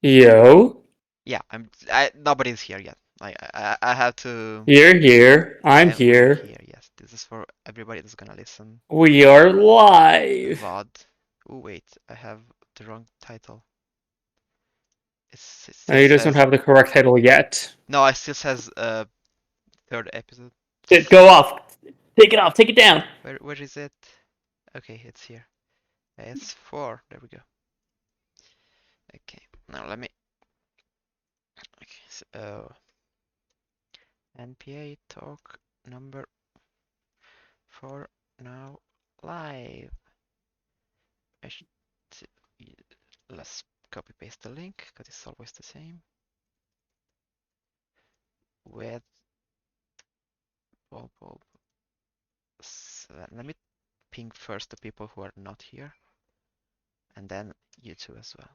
Yo, Yeah, nobody's here yet. I have to. here, here. I'm And we're here. here. Yes, this is for everybody that's gonna listen. We are The live. VOD. Oh wait, I have the wrong title. It Now still you just don't says have the correct title yet. no. It still says third episode. Go off. Take it off. Take it down. Where is it? Okay, it's here. It's four. There we go. Okay, now let me. Okay, so NPA Talk number 4 now live. I should, let's copy paste the link because it's always the same. With polpolpo. Let me ping first the people who are not here, and then you two as well.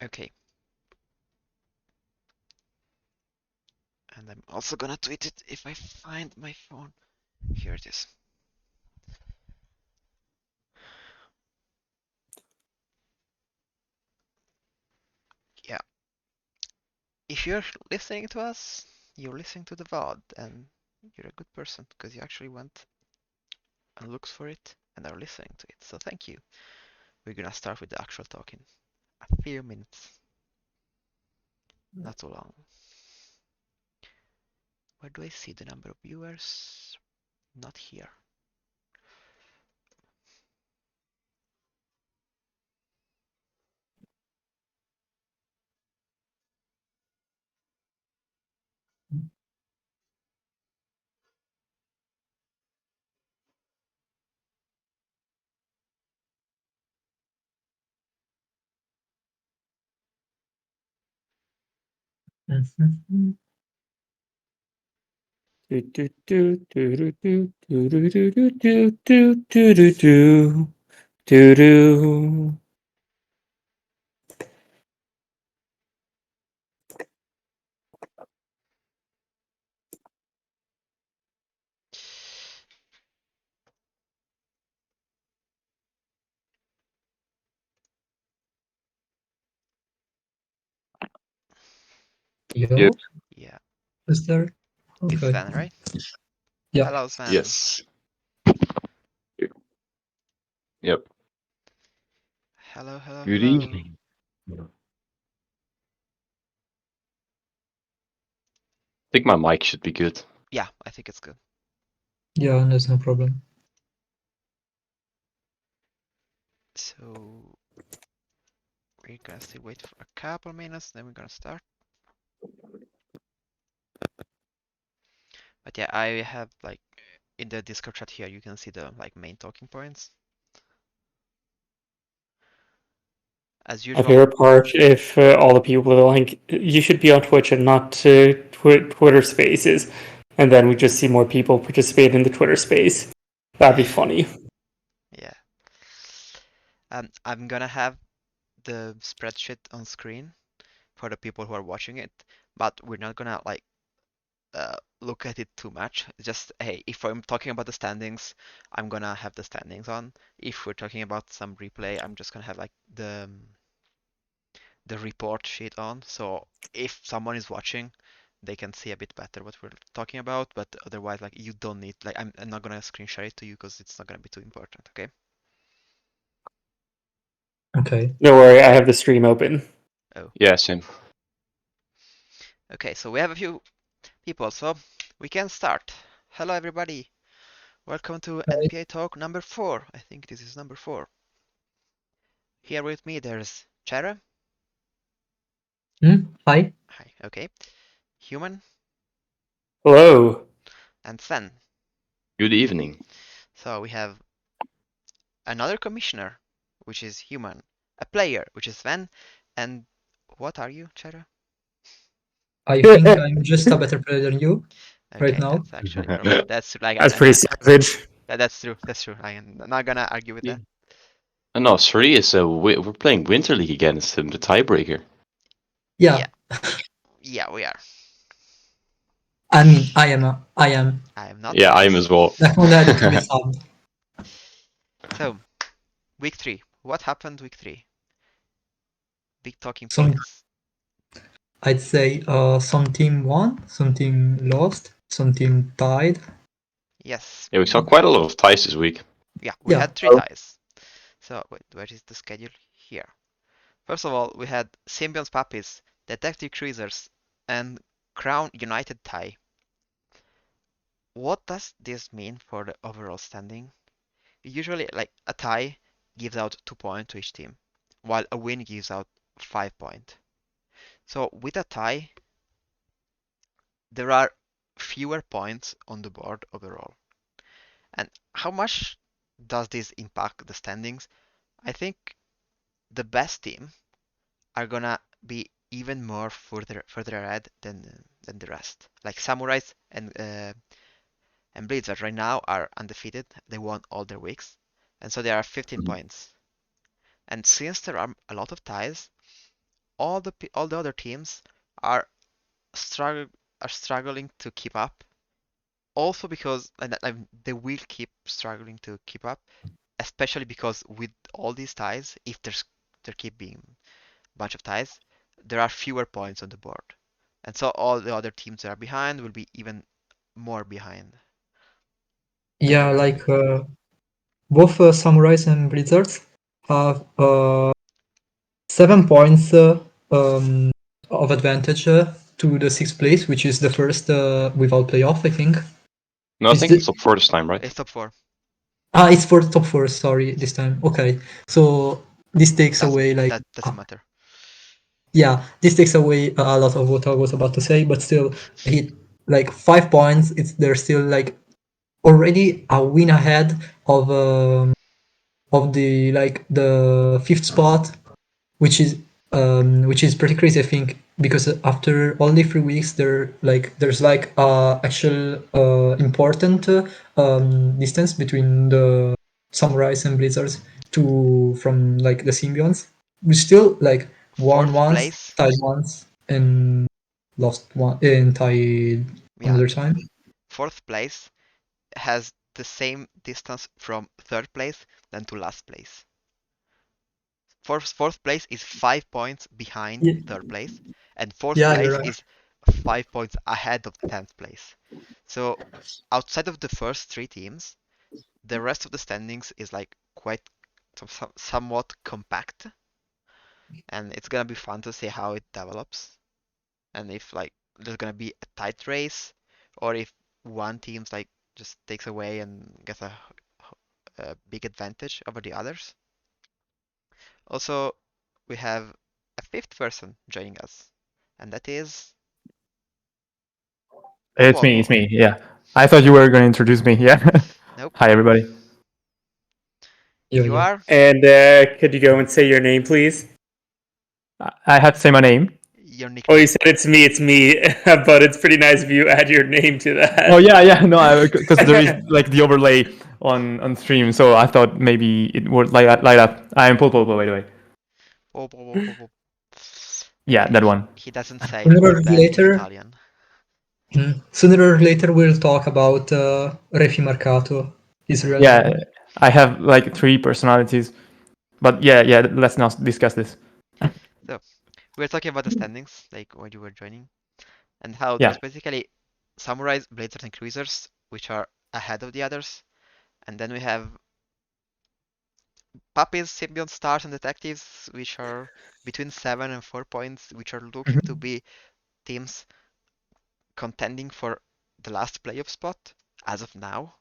Okay. And I'm also gonna tweet it if I find my phone. Here it is. Yeah. If you're listening to us, you're listening to the VOD, and you're a good person because you actually went and looks for it and are listening to it. So thank you. We're gonna start with the actual talk in a few minutes. Not too long. Where do I see the number of viewers? Not here. Do do do do do do do do do do do do do do do do. Yo, Yep. Yeah. is there? It's Okay. Sven, right? Yeah. Hello, Sven. Yes. Yep. Hello, hello, Good hello. evening. I think my mic should be good. Yeah, I think it's good. Yeah, there's no problem. So we're gonna still wait for a couple minutes, then we're gonna start. But yeah, I have like in the Discord chat here, you can see the like main talking points. As My usual, favorite part, if all the people are like, you should be on Twitch and not Twitter Spaces, and then we just see more people participate in the Twitter Space. That'd be funny. yeah. I'm gonna have the spreadsheet on screen for the people who are watching it, but we're not gonna like look at it too much. Just hey, if I'm talking about the standings, I'm gonna have the standings on. If we're talking about some replay, I'm just gonna have like the report sheet on. So if someone is watching, they can see a bit better what we're talking about. But otherwise, like you don't need like I'm not gonna screen share it to you because it's not gonna be too important. Okay. Okay. Don't worry, I have the stream open. Oh. Yeah, same. Okay. So we have a few people, so we can start. Hello everybody. Welcome to Hi. NPA Talk number 4. I think this is number 4. Here with me there's Ceree. Hi. Hi. Okay. Human Hello. and Sven. Good evening. So we have another commissioner, which is human, a player, which is Sven, and what are you, Ceree? I think I'm just a better player than you right Okay, now. that's actually probably that's like That's pretty savage. that's true. That's true. I'm not gonna argue with Yeah. that. And no, ceree is we're playing Winter League against him, the tiebreaker. Yeah, Yeah. yeah, we are. I mean, I am. I am not. Yeah, I am as well. Recommended to be subbed. So, week 3. What happened week 3? Big talking Some, points. I'd say, some team won, some team lost, some team tied. Yes. Yeah, we saw quite a lot of ties this week. Yeah, we had 3 ties. So, wait, where is the schedule? Here. First of all, we had Symbion's Puppies, Detective Cruisers, and Crown United tie. What does this mean for the overall standing? Usually, like a tie gives out 2 points to each team, while a win gives out 5 points. So with a tie, there are fewer points on the board overall. And how much does this impact the standings? I think the best team are gonna be even more further ahead than the rest. Like Samurais and Blizzard right now are undefeated. They won all their weeks, and so they are 15 points. And since there are a lot of ties, all the other teams are struggle are struggling to keep up. Also because they will keep struggling to keep up, especially because with all these ties, if there keep being a bunch of ties, there are fewer points on the board, and so all the other teams that are behind will be even more behind. Yeah, like both Samurais and Blizzards have 7 points of advantage to the 6th place, which is the first without playoff, I think. No, I Is think the- it's top 4 this time, right? It's top 4. It's for top 4, sorry, this time. Okay. So this takes away like That doesn't matter. yeah, this takes away a lot of what I was about to say, but still hit like 5 points. There's still like already a win ahead of the like the 5th spot, which is pretty crazy, I think, because after only 3 weeks there's like actual important distance between the Samurais and Blizzards to from like the Symbionts. We still like won Fourth once, place. tied once, and lost one and tied Yeah, another time. fourth place has the same distance from third place than to last place. Fourth place is 5 points behind Yeah, third place, and fourth yeah, you're place right. is 5 points ahead of 10th place. So outside of the first 3 teams, the rest of the standings is like quite somewhat compact, and it's gonna be fun to see how it develops, and if like there's gonna be a tight race, or if one team's like just takes away and gets a big advantage over the others. Also, we have a 5th person joining us, and that is It's me. Polpolpo. It's me. Yeah. I thought you were going to introduce me. Yeah. Nope, Hi, everybody. Yeah, you yeah. are And could you go and say your name, please? I had to say my name. your Oh, you nickname. said it's me, but it's pretty nice if you add your name to that. Oh yeah. No, because there is like the overlay on stream, so I thought maybe it would light up. I am polpolpo, by the way. Polpolpo. Yeah, that one. He doesn't say Sooner or that in later, Italian. sooner or later we'll talk about Refi Marcato, his real Yeah, name. I have like 3 personalities, but yeah. Let's not discuss this. So, we're talking about the standings, like when you were joining, and how Yeah. there's basically Samurais, Blazers, and Cruisers, which are ahead of the others. And then we have Puppies, Symbiont, Stars, and Detectives, which are between 7 and 4 points, which are looking to be teams contending for the last playoff spot as of now.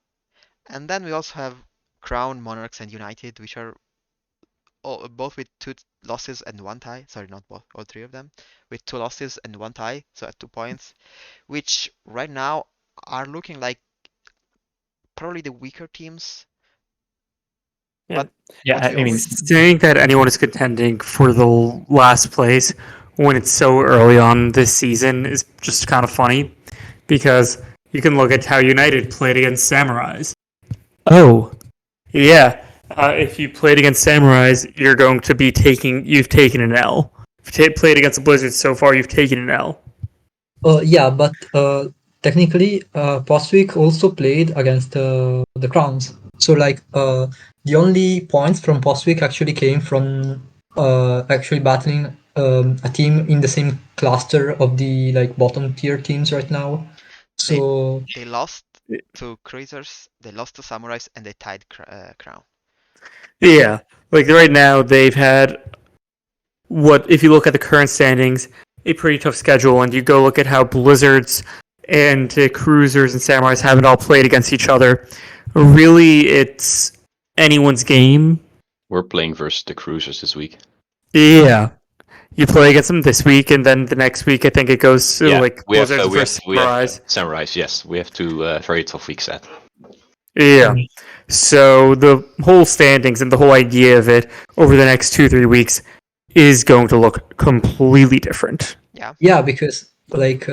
And then we also have Crown, Monarchs, and United, which are both with 2 losses and 1 tie. Sorry, not both, all 3 of them, with 2 losses and 1 tie, so at 2 points, which right now are looking like probably the weaker teams. Yeah. But Yeah, what we I mean, always Saying that anyone is contending for the last place when it's so early on this season is just kind of funny because you can look at how United played against Samurais. Oh, yeah. If you played against Samurais, you're going to be you've taken an L. If you played against the Blizzards so far, you've taken an L. Yeah, but technically, Postwick also played against the Crowns. So like the only points from Postwick actually came from actually battling a team in the same cluster of the like bottom tier teams right now. So They lost to Cruisers, they lost to Samurais, and they tied Crown. Yeah, like right now they've had what if you look at the current standings, a pretty tough schedule, and you go look at how Blizzards and Cruisers and Samurais haven't all played against each other. Really, it's anyone's game. We're playing versus the Cruisers this week. Yeah, you play against them this week, and then the next week I think it goes to like we have Blizzards versus Samurais. Samurais. Yes, we have two very tough weeks at. Yeah. So the whole standings and the whole idea of it over the next 2-3 weeks is going to look completely different. yeah, because like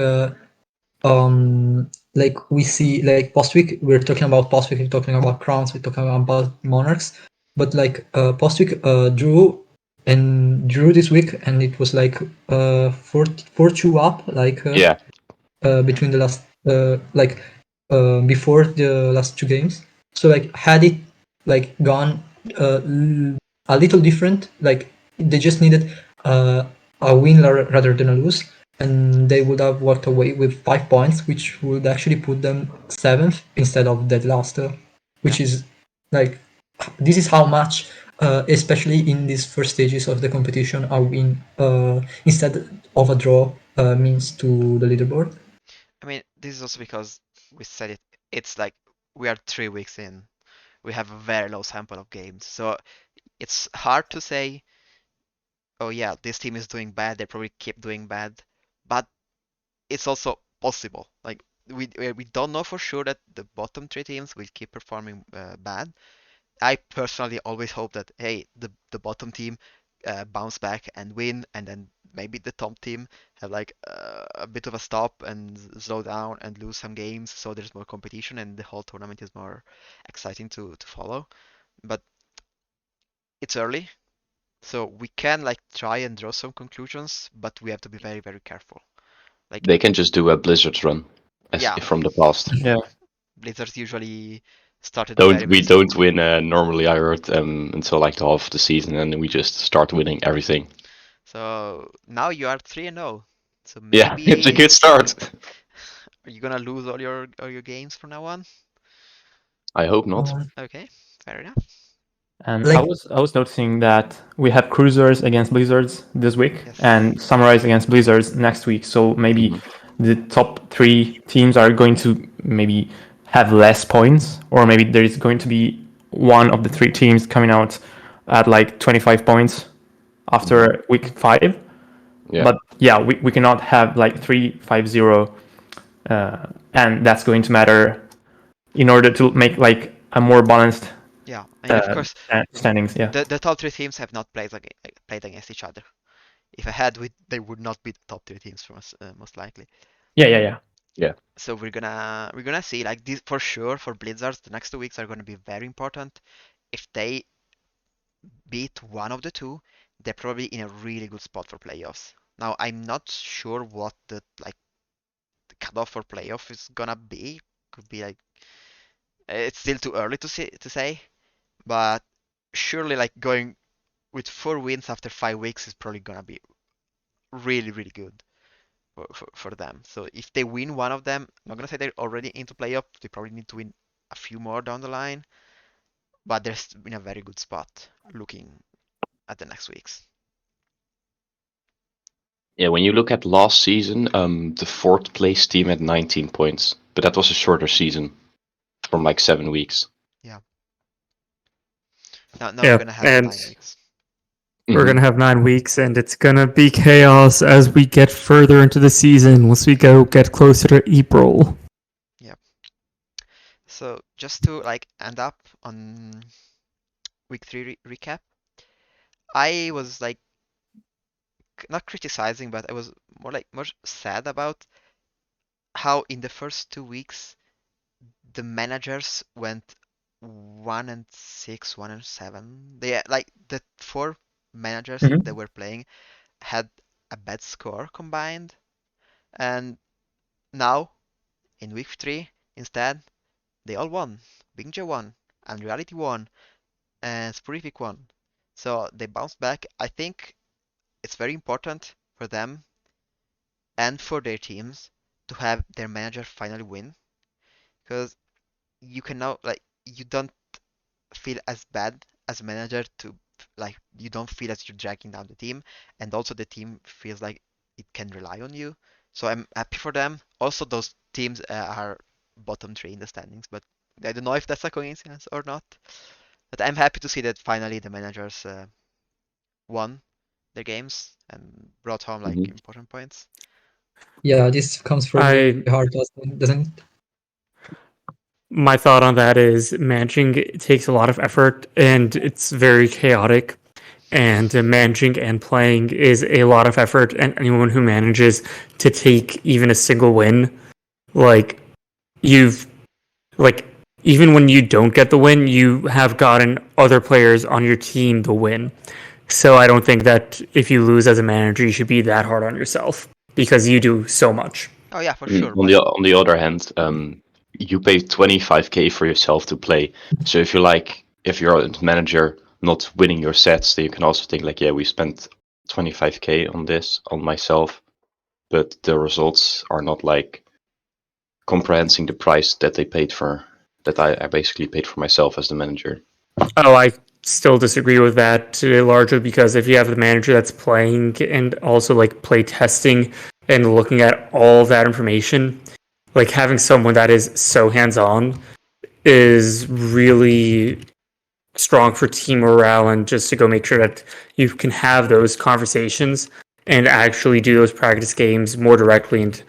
we see like post week we're talking about post week, we're talking about Crowns, we're talking about Monarchs, but like post week drew this week, and it was like 4-2 up, like between the last before the last two games. So like had it like gone a little different, like they just needed a win rather than a lose, and they would have walked away with 5 points, which would actually put them 7th instead of dead last, which is like this is how much, especially in these first stages of the competition, a win instead of a draw means to the leaderboard. I mean, this is also because we said it. It's like we are 3 weeks in. We have a very low sample of games, so it's hard to say, oh yeah, this team is doing bad. They probably keep doing bad, but it's also possible. Like we don't know for sure that the bottom three teams will keep performing bad. I personally always hope that hey, the bottom team bounce back and win, and then maybe the top team have like a bit of a stop and slow down and lose some games, so there's more competition and the whole tournament is more exciting to follow. But it's early, so we can like try and draw some conclusions, but we have to be very, very careful. Like They can just do a Blizzards run, yeah, from the past. Yeah. Blizzard usually started Don't very, we very don't strongly. win normally? I heard until like the half of the season, and then we just start winning everything. So now you are 3-0. So Yeah, it's a maybe good start. are you gonna lose all your games from now on? I hope not. Okay, fair enough. And Like- I was noticing that we have Cruisers against Blizzards this week Yes. and Samurais against Blizzards next week. So maybe the top three teams are going to maybe have less points, or maybe there is going to be one of the three teams coming out at like 25 points after week 5. Yeah. But yeah, we cannot have like 3-5-0, and that's going to matter in order to make like a more balanced Yeah, and of course standings. Yeah. the top three teams have not played against each other. If I had, they would not be the top three teams for us, most likely. Yeah. So we're gonna see like this for sure for Blizzards. The next 2 weeks are gonna be very important. If they beat one of the two, they're probably in a really good spot for playoffs. Now I'm not sure what the cutoff for playoff is gonna be. Could be like it's still too early to say, but surely like going with 4 wins after 5 weeks is probably gonna be really really good for them. So if they win one of them, I'm not gonna say they're already into playoff. They probably need to win a few more down the line, but they're in a very good spot looking at the next weeks. Yeah, when you look at last season, the fourth place team had 19 points, but that was a shorter season from like 7 weeks. Now Yeah, we're gonna have and 9 weeks. we're going to have 9 weeks, and it's going to be chaos as we get further into the season once we get closer to April. So just to like end up on week 3 recap, I was like not criticizing, but I was more sad about how in the first 2 weeks the managers went 1-6, 1-7. They like the 4 managers Mhm. that were playing had a bad score combined, and now In week 3, instead, they all won. Bingja won, Unreality won, and Spurific won. So they bounced back. I think it's very important for them and for their teams to have their manager finally win, because you can now, like, you don't feel as bad as a manager to, like, you don't feel as you're dragging down the team, and also the team feels like it can rely on you. So I'm happy for them. Also, those teams are bottom 3 in the standings, but I don't know if that's a coincidence or not. But I'm happy to see that finally the managers won their games and brought home like Mhm. important points. Yeah, this comes from I the heart, doesn't it? My thought on that is managing takes a lot of effort and it's very chaotic. And managing and playing is a lot of effort. And anyone who manages to take even a single win, like you've like even when you don't get the win, you have gotten other players on your team the win. So I don't think that if you lose as a manager, you should be that hard on yourself because you do so much. Oh yeah, for sure. On But the other hand, you pay 25k for yourself to play. So if you're a manager not winning your sets, then you can also think like, yeah, we spent 25k on this on myself, but the results are not like comprehending the price that they paid for that I basically paid for myself as the manager. Oh, I still disagree with that largely because if you have the manager that's playing and also like play testing and looking at all of that information, like having someone that is so hands on is really strong for team morale and just to go make sure that you can have those conversations and actually do those practice games more directly and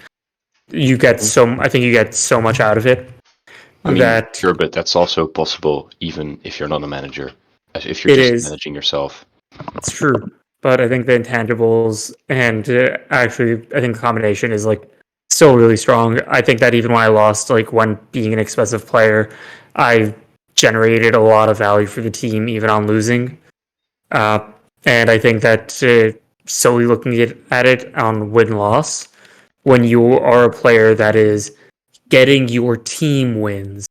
I think you get so much out of it I mean, that sure, but that's also possible even if you're not a manager, as if you're it just is. managing yourself. It's true, but I think the intangibles and actually, I think the combination is like still really strong. I think that even when I lost, like when being an expensive player, I generated a lot of value for the team even on losing. Uh, and I think that solely looking at it on win loss, when you are a player that is getting your team wins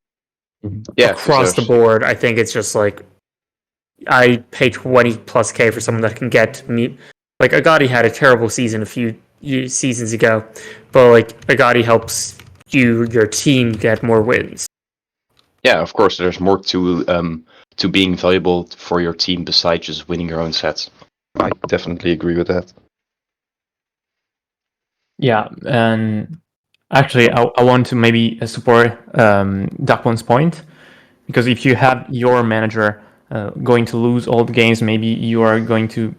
Yeah, because across the there's board, I think it's just like I pay 20 plus K for someone that can get me. Like Agati had a terrible season a few seasons ago, but like Agati helps your team get more wins. yeah, of course, there's more to being valuable for your team besides just winning your own sets. I definitely agree with that. Yeah, and actually, I want to maybe support Dakwan's point because if you have your manager going to lose all the games, maybe you are going to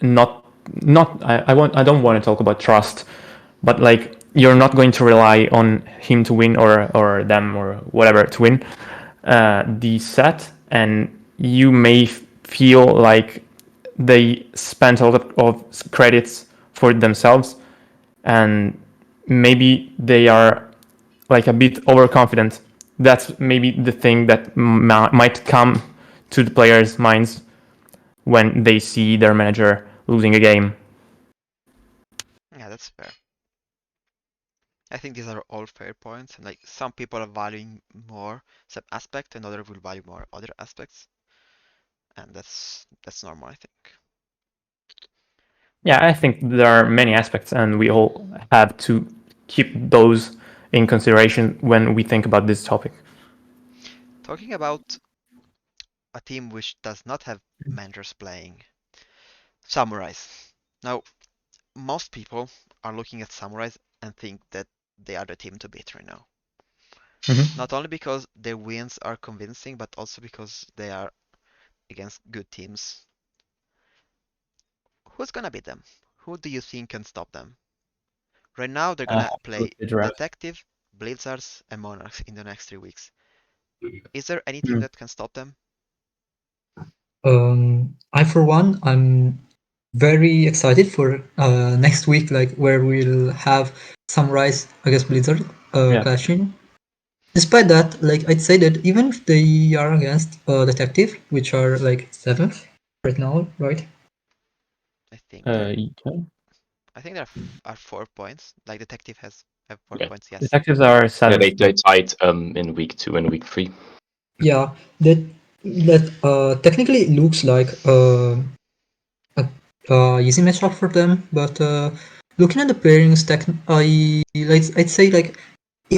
not. I don't want to talk about trust, but like you're not going to rely on him to win or them or whatever to win the set, and you may feel like they spent a lot of credits for themselves, and maybe they are like a bit overconfident. That's maybe the thing that might come to the players' minds when they see their manager losing a game. yeah, that's fair. I think these are all fair points, and like some people are valuing more some aspect, and others will value more other aspects, and that's normal, I think. Yeah, I think there are many aspects, and we all have to keep those in consideration when we think about this topic. Talking about a team which does not have managers playing, Samurais. Now, most people are looking at Samurais and think that they are the team to beat right now. Mm-hmm. Not only because their wins are convincing, but also because they are against good teams. Who's gonna beat them? Who do you think can stop them? Right now, they're gonna play Detective, Blizzards, and Monarchs in the next 3 weeks. Is there any team that can stop them? I for one, I'm very excited for next week, like where we'll have Sunrise against Blizzard Yeah. clashing. Despite that, like I'd say that even if they are against Detective, which are like seventh right now, right? I think Yeah. I think there are 4 points. Like Detective has have 4 Yeah. points. Yes. Detectives are Yeah, seventh. they tied in week 2 and week 3. Yeah, that technically looks like a easy matchup for them, but looking at the pairings, I'd say like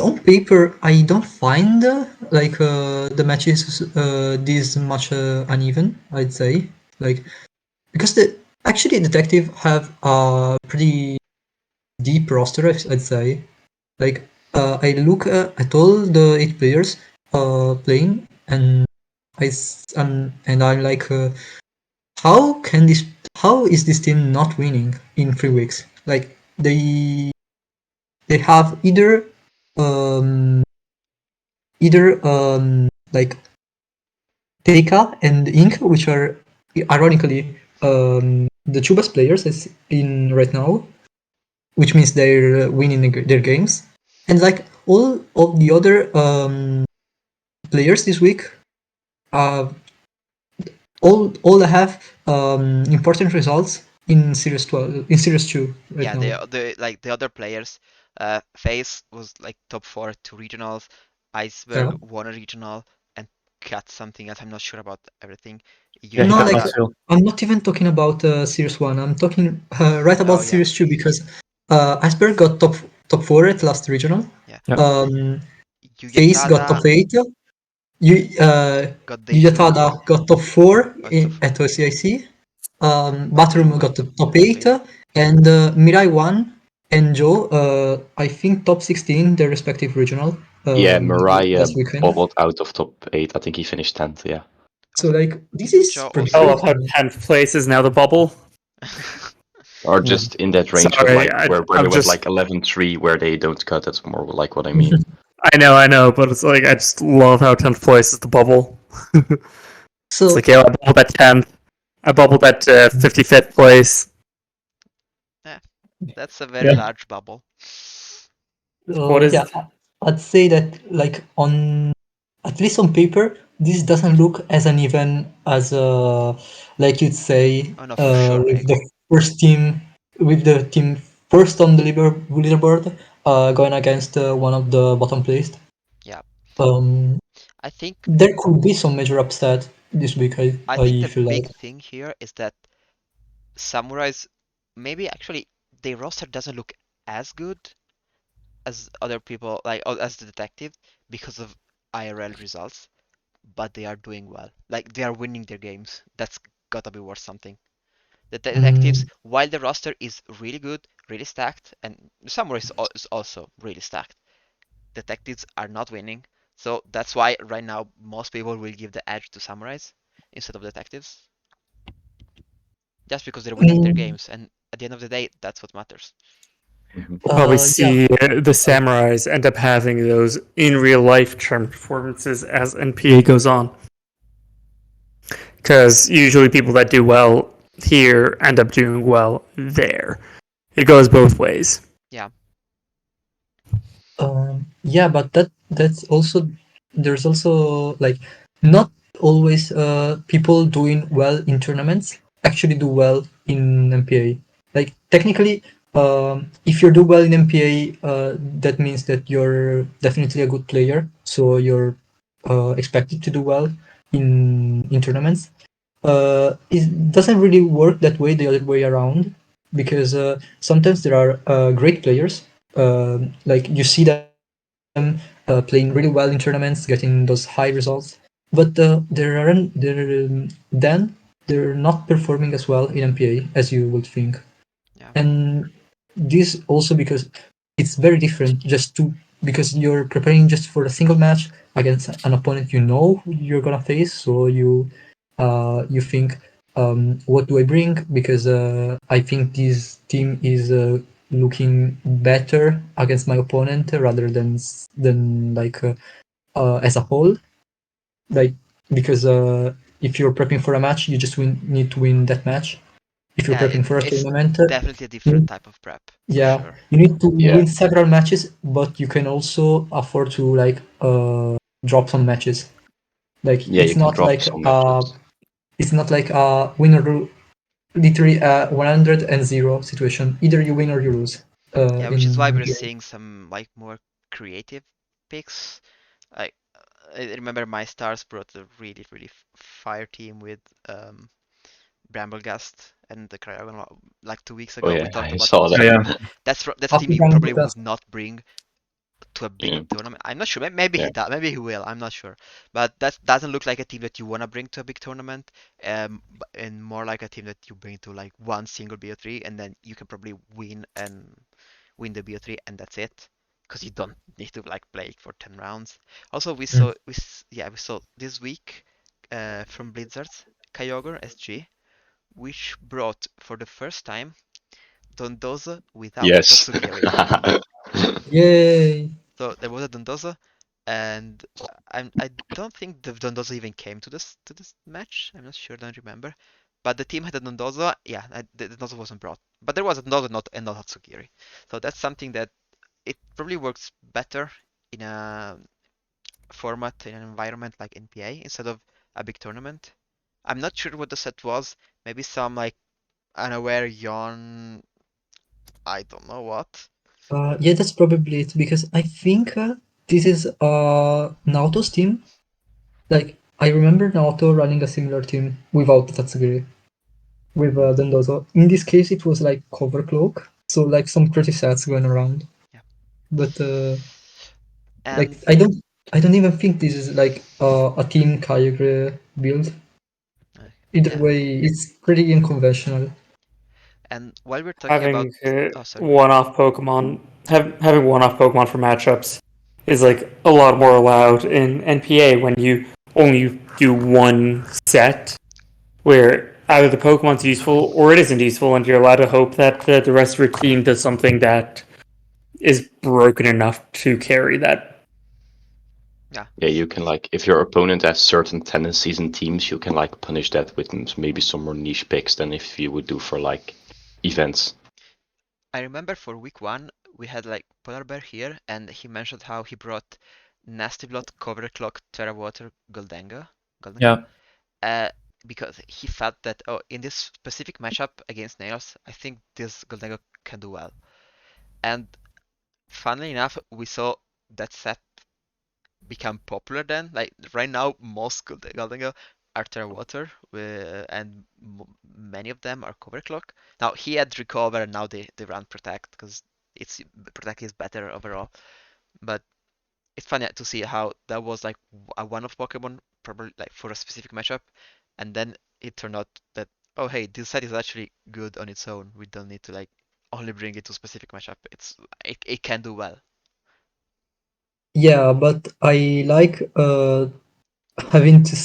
on paper I don't find the matches this much uneven. I'd say like because the actually detective have a pretty deep roster. I'd say like I look at all the 8 players playing, and I'm like, how can this? How is this team not winning in 3 weeks? Like they have um, like Teika and Ink, which are ironically the two best players is in right now, which means they're winning their games. And like all of the other players this week, uh, all have important results in Series 12, in Series 2 right Yeah, now. the other players, FaZe was like top 4 at 2 regionals, Yeah. Iceberg won a regional, and got something else. I'm not sure about everything. Yeah, he No, got like Uyatada, Knoxville. I'm not even talking about Series 1. I'm talking right oh about yeah, Series 2 because Iceberg got top 4 at last regional. yeah. Yeah. FaZe got Uyatada top 8. You, got day 2, Yuyatada got top 4 got top 4, at OCIC. Bathroom Bathroom got got the top top 8, 8. and Mirai won, and Joe, I think top 16, their respective regional Yeah, Mariah last weekend. bobbled out of top 8. I think he finished 10th, yeah. So like this Isn't is Joe pretty also I great. love how 10th place is now the bubble. Or Yeah. just in that range with Sorry, like where they I'm went just. like 11-3 where they don't cut. That's more like what I mean. I know, but it's like I just love how 10th place is the bubble. It's So like, yeah, I bubbled at 10th. I bubbled at 55th place. Yeah, that's a very yeah, large bubble. What is yeah, I'd say that like on at least on paper, this doesn't look as uneven as like you'd say Oh no, for sure, with Meg. the first team with the team first on the leaderboard going against one of the bottom placed. Yeah, Um, I think there could be some major upset this week. I think I the feel like. big thing here is that Samurais maybe actually their roster doesn't look as good as other people like as the detective because of IRL results, but they are doing well. Like they are winning their games. That's gotta be worth something. The detectives, Mm, while the roster is really good, really stacked, and Samurai is also really stacked, detectives are not winning. So that's why right now most people will give the edge to Samurais instead of detectives, just because they're winning their mm, games. And at the end of the day, that's what matters. We'll probably yeah. see the Samurais end up having those in real life charm performances as NPA goes on. Because usually people that do well here end up doing well there. It goes both ways. Yeah, Yeah, but that's also there's also like not always people doing well in tournaments actually do well in MPA. Like technically, if you do well in MPA, that means that you're definitely a good player. So you're expected to do well in tournaments. It doesn't really work that way the other way around because sometimes there are great players. Like you see them playing really well in tournaments, getting those high results. But then they're not performing as well in MPA as you would think. yeah, And this also because it's very different because you're preparing just for a single match against an opponent you know you're gonna face, so you think what do I bring, because I think this team is looking better against my opponent rather than like as a whole, like because if you're prepping for a match you just need to win that match. If you're yeah. prepping for a It's tournament, definitely a different you type of prep for yeah, sure. you need to Yeah. win several matches, but you can also afford to like drop some matches. Like Yeah, you can drop some matches. it's not like a literally 100 and 0 situation. Either you win or you lose. Yeah, which is why we're here. seeing some like more creative picks. Like I remember my stars brought a really fire team with Bramblegast and the Cryogon like 2 weeks Oh ago. We yeah, talked I about saw it. that. Yeah. That's a team After he round probably that's would not bring to a big Yeah. tournament. I'm not sure. Maybe Yeah. he does. Maybe he will. I'm not sure. But that doesn't look like a team that you want to bring to a big tournament. And more like a team that you bring to like one single BO3, and then you can probably win the BO3, and that's it. Because you don't need to like play for 10 rounds. Also, we saw we saw this week from Blizzard's Kyogre SG, which brought for the first time Dondozo without Yes. Tatsugiri. Yay! So there was a Dondozo, and I don't think the Dondozo even came to this match. I'm not sure, don't remember. But the team had a Dondozo. Yeah, the Dondozo wasn't brought, but there was a Dondozo not Tatsugiri. So that's something that it probably works better in a format in an environment like NPA instead of a big tournament. I'm not sure what the set was. Maybe some like unaware yawn. I don't know what. Yeah, that's probably it because I think this is Naoto's team. Like I remember Naoto running a similar team without Tatsugiri, with Dondozo. In this case, it was like cover cloak, so like some pretty sets going around. Yeah. But like And I don't even think this is like a team Kyogre build. uh, Either yeah. way, it's pretty unconventional. And while we're talking about, Having oh sorry, one-off Pokemon, having one-off Pokemon for matchups is like a lot more allowed in NPA when you only do one set, where either the Pokemon's useful or it isn't useful, and you're allowed to hope that the rest of your team does something that is broken enough to carry that. yeah, Yeah, you can like if your opponent has certain tendencies in teams, you can like punish that with maybe some more niche picks than if you would do for like events. I remember for week one we had like Polar Bear here, and he mentioned how he brought Nasty Blood, Cover Clock, Terra Water, Goldenga, Yeah. uh, because he felt that in this specific matchup against Nails, I think this Goldenga can do well. And funnily enough, we saw that set become popular then. Like right now, most Goldenga are Terra Water, and many of them are Cover Clock. Now he had Recover, and now they run Protect because it's Protect is better overall. But it's funny to see how that was like a one-off Pokemon, probably like for a specific matchup, and then it turned out that oh hey, this set is actually good on its own. We don't need to like only bring it to a specific matchup. It can do well. Yeah, but I like having to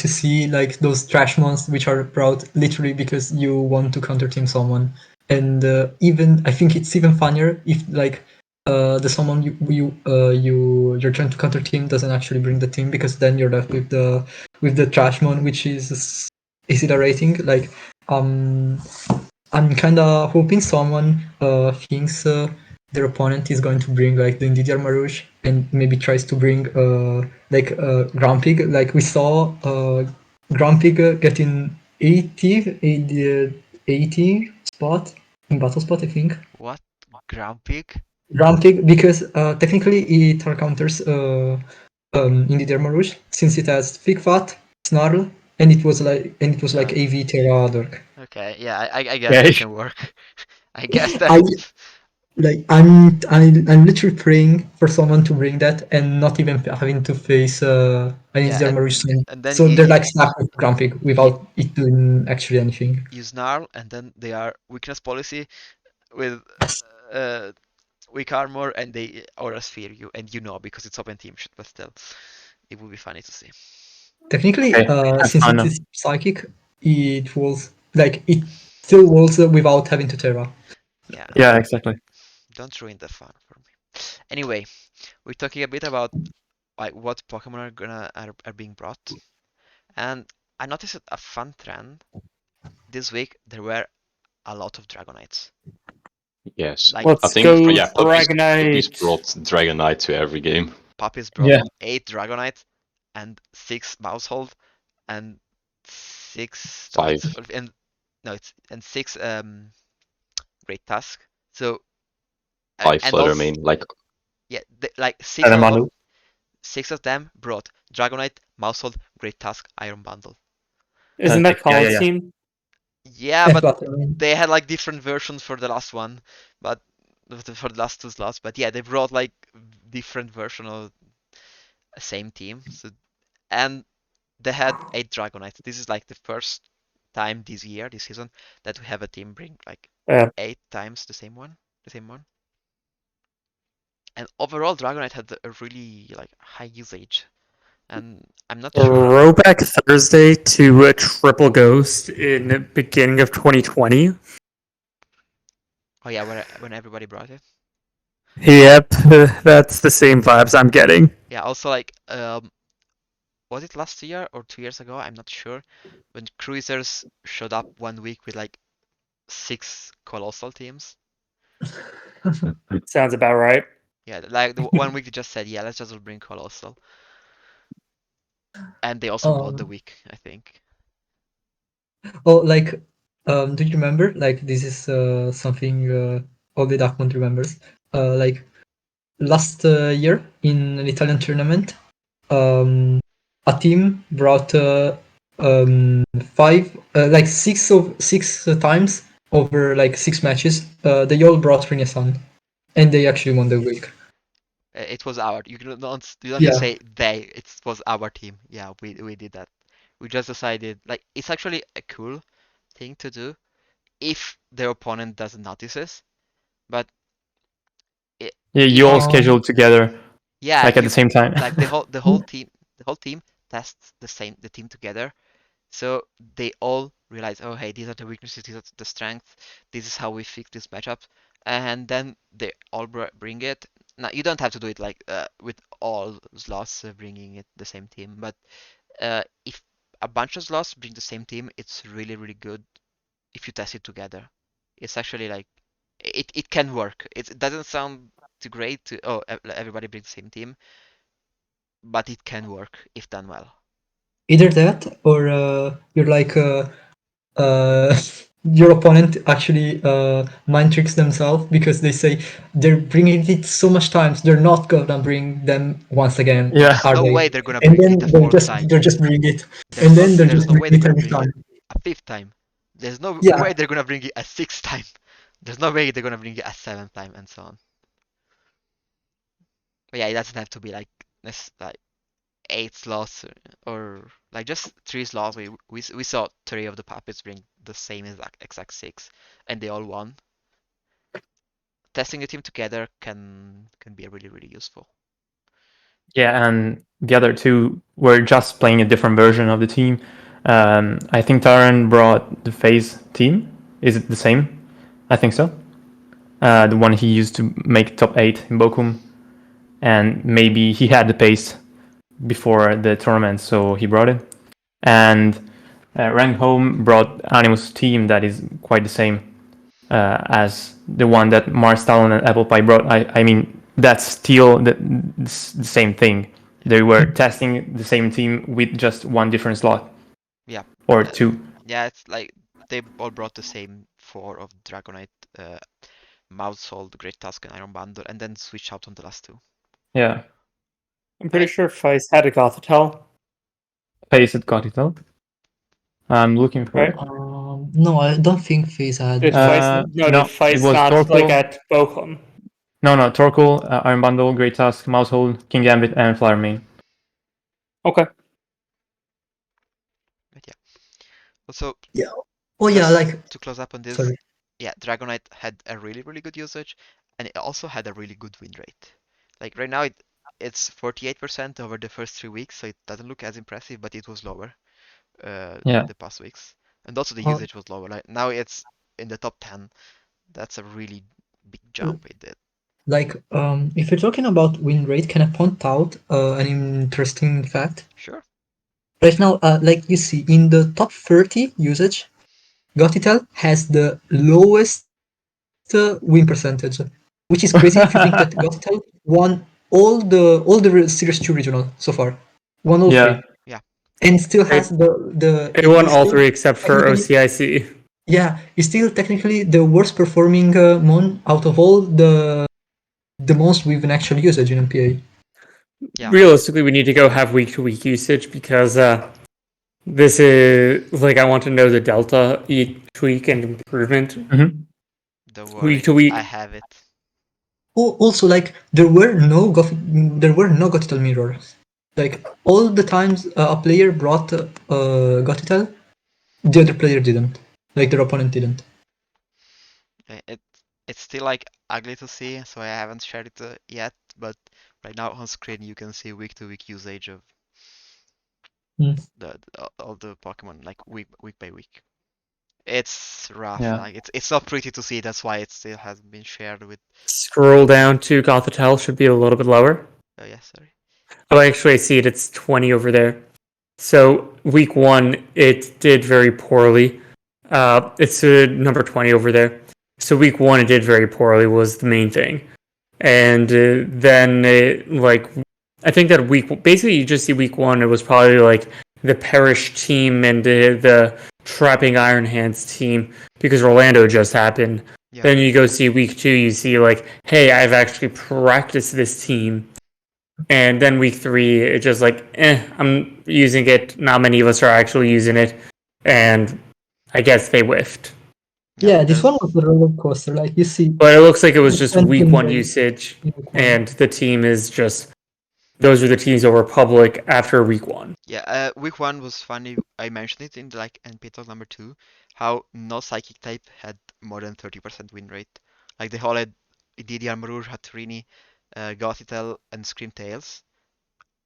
see like those trash monsters which are brought literally because you want to counter team someone, and even I think it's even funnier if like the someone you're trying to counter team doesn't actually bring the team, because then you're left with the trash mon, which is exhilarating. Like I'm kind of hoping someone thinks their opponent is going to bring like the Indidia Marouche and maybe tries to bring like Grumpig. Like we saw Grumpig getting 80 spot in battle spot, I think. What? Grumpig? Grumpig, because technically it counters Indidia Marouche since it has Thick Fat, Snarl, and it was like Okay. AV Terra Dark. Okay, yeah, I guess Yeah. that can work. I guess that. I like I'm literally praying for someone to bring that and not even having to face an Yeah, Indian Mauritian. and then So they're like stuck with Grumpig you without it doing actually anything. you snarl, and then they are weakness policy with Yes. uh weak armor, and they aura sphere you, and you know because it's open team shit, but still, it would be funny to see. Technically, Okay. Have since it fun. is psychic, it was like it still was without having to Terra. Yeah, Yeah, exactly. don't ruin the fun for me. Anyway, we're talking a bit about like what Pokemon are being brought, and I noticed a fun trend this week. There were a lot of Dragonites. Yes. Like I Let's think go yeah, Puppies Dragonite. brought Dragonite to every game. Puppies brought Yeah. 8 Dragonite and 6 Mousehold and 6 no it's 5. and no it's and 6 Great Tusk. So 5 and flutter also, main, like yeah, like Armando. 6 of them brought Dragonite, Mousehold, Great Tusk, Iron Bundle. Isn't that Yeah, Colin's yeah. team? Yeah, And but Flutterman. they had like different versions for the last one, but for the last two slots. But yeah, they brought like different version of the same team. So and they had 8 Dragonites. This is like the first time this season, that we have a team bring like Yeah. 8 times the same one. And overall, Dragonite had a really like high usage, and I'm not sure. Throwback Thursday to a triple ghost in the beginning of 2020. Oh yeah, when everybody brought it. Yep, that's the same vibes I'm getting. Yeah, also like was it last year or 2 years ago? I'm not sure. When Cruisers showed up one week with like 6 colossal teams. Sounds about right. Yeah, like the one week they just said, yeah, let's just bring colossal, and they also bought the week, I think. Oh, like, do you remember? Like, this is something only Darkmont remembers. Like, last year in an Italian tournament, a team brought like six times over like 6 matches. They all brought Renaissance, and they actually won the week. It was our. You don't need to Yeah. say they. It was our team. Yeah, we did that. We just decided like it's actually a cool thing to do if the opponent doesn't notices. But Yeah, if you all you scheduled together yeah like at the you same time. like the whole team tests the team together. So they all realize, oh hey, these are the weaknesses, these are the strengths, this is how we fix this matchup, and then they all bring it. Now you don't have to do it like with all slots bringing it the same team, but if a bunch of slots bring the same team, it's really really good if you test it together. It's actually like it can work. It doesn't sound too great to everybody brings the same team, but it can work if done well. Either that, or you're like your opponent actually mind tricks themselves because they say they're bringing it so much times, they're not gonna bring them once again, Yeah. There's are no they? way they're gonna And bring then it a fourth time. they're just bringing it, There's and no then they're there's just no way bringing they're it gonna every bring it time. a fifth time. There's no Yeah, way they're gonna bring it a sixth time. There's no way they're gonna bring it a seventh time and so on. But yeah, it doesn't have to be like like 8 slots or like just 3 slots. We saw 3 of the puppets bring the same exact 6, and they all won. Testing a team together can be really really useful. Yeah, and the other two were just playing a different version of the team. I think Taran brought the phase team. Is it the same? I think so. The one he used to make top 8 in Bochum. And maybe he had the pace before the tournament, so he brought it. And Rank Home brought Animus team that is quite the same as the one that Marstallen and Apple Pie brought. I mean, that's still the same thing. They were testing the same team with just one different slot. Yeah. Or two. Yeah, it's like they all brought the same 4 of Dragonite, Mousehold, Great Tusk, and Iron Bundle, and then switch out on the last 2. Yeah. I'm pretty sure Feist had a Gothitelle, Pace at Gothitelle. I'm looking for right? it. no, I don't think FaZe had. Did Feist, no, did it Feist was not Torkoal. like at Bochum? No, Torkoal, Iron Bundle, Great Tusk, Mousehold, King Gambit, and Flower Main. Okay. But yeah. Also, Yeah. Oh yeah, just like to close up on this, sorry. yeah, Dragonite had a really really good usage, and it also had a really good win rate. Like right now it's 48% over the first 3 weeks, so it doesn't look as impressive, but it was lower Yeah. the past weeks, and also the Oh. usage was lower. Like now it's in the top 10. That's a really big jump it did. Like, if you're talking about win rate, can I point out an interesting fact? Sure. Right now, like you see, in the top 30 usage, Gotitel has the lowest win percentage, which is crazy if you think that Gotitel won all the Series 2 regional so far, won all Yeah. 3, Yeah. and still has the. It won he's all still 3 except for technically- OCIC. Yeah, he's still technically the worst performing Mon out of all the the most with an actual usage in NPA. Yeah. Realistically, we need to go have week to week usage because this is like I want to know the delta each week and improvement Mhm. Don't week worry, to week. I have it. Also, like there were no Gotitel mirrors. Like all the times a player brought Gotitel, the other player didn't. Like their opponent didn't. It it's still like ugly to see, so I haven't shared it yet. But right now on screen you can see week to week usage of all the Pokemon, like week by week. It's rough. Yeah. Like it's not pretty to see. That's why it still hasn't been shared with. Scroll down to Gothitelle should be a little bit lower. Oh yeah, sorry. Oh, actually, I see it. It's 20 over there. So week one, it did very poorly. It's number 20 over there. So week one, it did very poorly was the main thing. And then I think that basically you just see week one, it was probably like the Perish team and the Trapping Iron Hands team because Orlando just happened. Yeah. Then you go see week two, you see like, hey, I've actually practiced this team. And then week three, it's just like, I'm using it. Not many of us are actually using it. And I guess they whiffed. Yeah, this one was a roller coaster. Like you see, But it looks like it was just Sven week in one the- usage. in week one. And the team is just, those are the teams that were public after week one. Yeah, week one was funny. I mentioned it in the, like NPA Talk number 2, how no psychic type had more than 30% win rate. Like they all had Didi, Armarouge, Hatturini, Gothitelle, and Screamtails.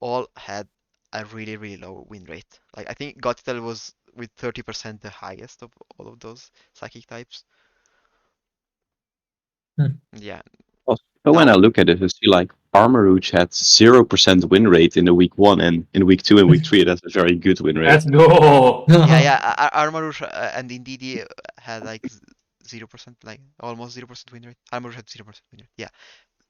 All had a really, really low win rate. Like I think Gothitelle was with 30% the highest of all of those psychic types. Yeah. Also, when Now, I look at it, I see like Armarouge had 0% win rate in the week one, and in week two and week three, that's a very good win rate. Let's go. yeah, Armarouge and Indeedee had like 0%, like almost 0% win rate. Armarouge had 0% win rate. Yeah.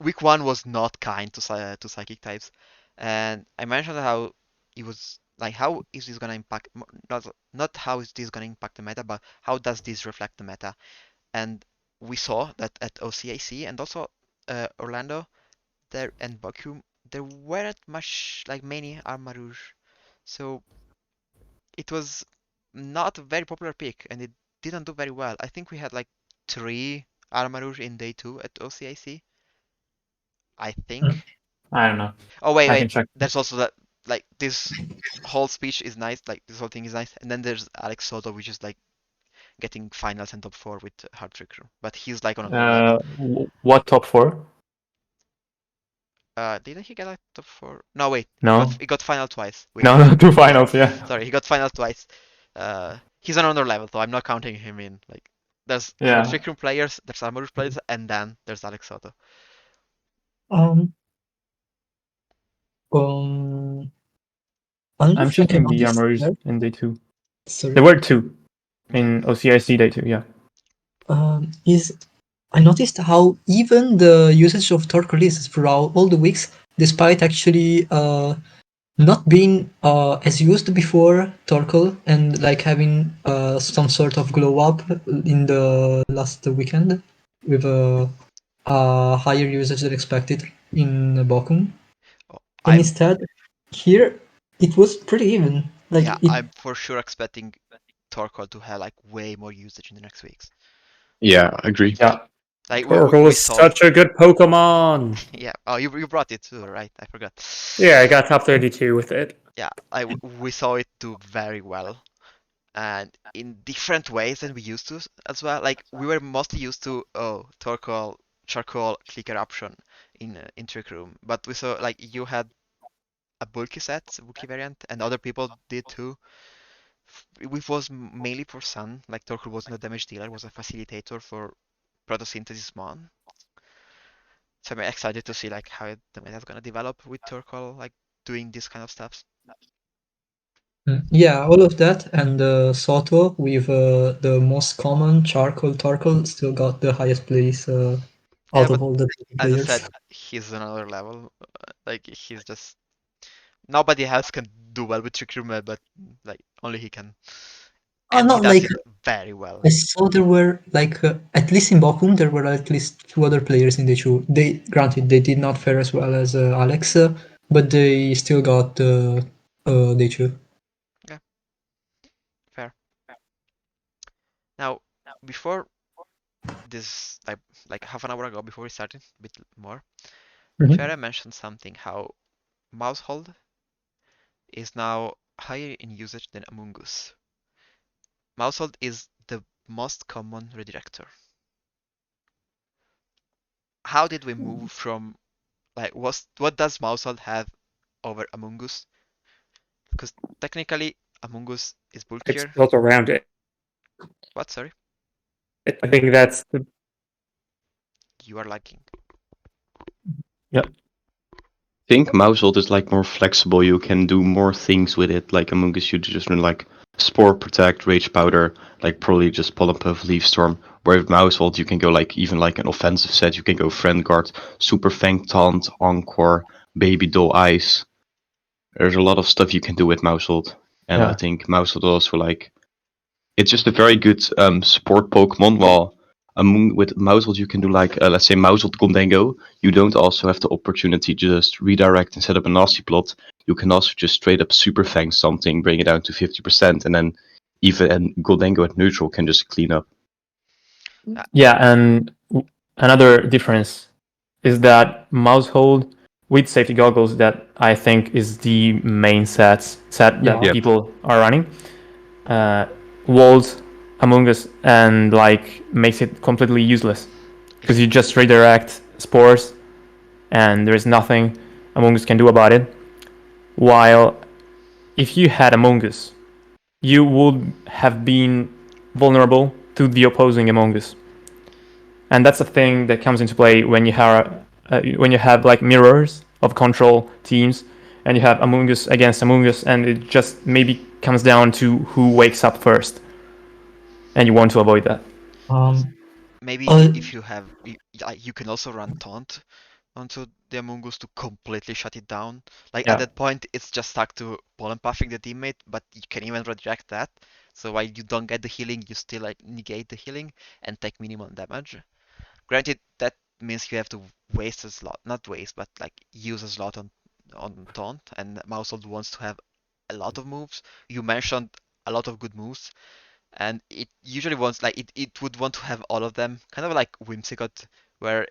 Week one was not kind to psychic types, and I mentioned how it was like how is this gonna impact not how is this gonna impact the meta, but how does this reflect the meta? And we saw that at OCAC and also Orlando there and Baku there weren't much like many Armarouge, so it was not a very popular pick and it didn't do very well. I think we had like 3 Armarouge in day 2 at OCAC. I think. I don't know. Oh wait, I wait. can check. There's also that like this whole speech is nice, like this whole thing is nice, and then there's Alex Soto, which is like getting finals and top 4 with Hard Trick Room, but he's like on another level. What top four? Didn't he get like top 4? No, wait. No. He got final twice. Wait, No, two finals. Yeah. sorry, he got final twice. He's on another level, so I'm not counting him in. Like, there's Yeah. Hard Trick Room players, there's Armarouge players, and then there's Alex Soto. Um, um, another I'm thing I checking the noticed armors there- in day 2. sorry, There were 2 in OCIC day 2. Yeah. is I noticed how even the usage of Torque releases throughout all the weeks, despite actually not being as used before Torkoal and like having some sort of glow up in the last weekend with a higher usage than expected in Bochum. Oh, And instead, here it was pretty even. Like yeah, it, I'm for sure expecting Torkoal to have like way more usage in the next weeks. Yeah, I agree. Yeah. Like Torkoal we is saw such a good Pokemon. yeah. Oh, you brought it too, right? I forgot. Yeah, I got top 32 with it. Yeah, we saw it do very well, and in different ways than we used to as well. Like we were mostly used to Torkoal, Charcoal, Clicker option in Trick Room, but we saw like you had a bulky set, bulky variant, and other people did too. Which was mainly for Sun. Like Torkoal wasn't a damage dealer, was a facilitator for photosynthesis mon. So I'm excited to see like how the meta is gonna develop with Torkoal, like doing this kind of stuff. yeah, all of that and Soto with the most common charcoal Torkoal still got the highest place Yeah, out but of all the as I players. said, he's another level. Like he's just nobody else can do well with Trick Room, but like only he can, and he Not does like it very well. I saw there were like at least in Bochum there were at least 2 other players in the two. They granted they did not fare as well as Alex, but they still got day two. Fair. Now, before this, like half an hour ago, before we started, a bit more, Mhm. Ceree mentioned something how Mousehold is now higher in usage than Among Us. Mousehold is the most common redirector. How did we move from like what does Mousehold have over Among Us? Because technically Among Us is It's bulkier. built around it. What? Sorry, I think that's the you are lagging. I think Mousehold is like more flexible. You can do more things with it. Like Among Us, you just run like Spore, Protect, Rage Powder, like probably just Pollen Puff, Leaf Storm. Where with Mousehold, you can go like even like an offensive set. You can go Friend Guard, Super Fang Taunt, Encore, Baby Doll Ice. There's a lot of stuff you can do with Mousehold, and I Yeah. think Mousehold also like it's just a very good support Pokemon. While with Mousehold, you can do like let's say Mousehold Condango. You don't also have the opportunity to just redirect and set up a nasty plot. You can also just straight up Super Fang something, bring it down to 50%, and then even and Goldango at neutral can just clean up. Yeah, and another difference is that Mousehold with safety goggles that I think is the main set that Yeah. people are running. Walls Among Us and like makes it completely useless because you just redirect spores and there is nothing Among Us can do about it. While if you had Among Us, you would have been vulnerable to the opposing Among Us, and that's a thing that comes into play when you have like mirrors of control teams, and you have Among Us against Among Us, and it just maybe comes down to who wakes up first, and you want to avoid that. Um. Maybe Uh, if you have, you can also run Taunt onto the Among Us to completely shut it down. Like at Yeah. that point, it's just stuck to pollen puffing the teammate, but you can even redirect that. So while you don't get the healing, you still like negate the healing and take minimum damage. Granted, that means you have to waste a slot, not waste, but like use a slot on Taunt, and Mousehold wants to have a lot of moves. You mentioned a lot of good moves, and it usually wants like it would want to have all of them, kind of like Whimsicott, where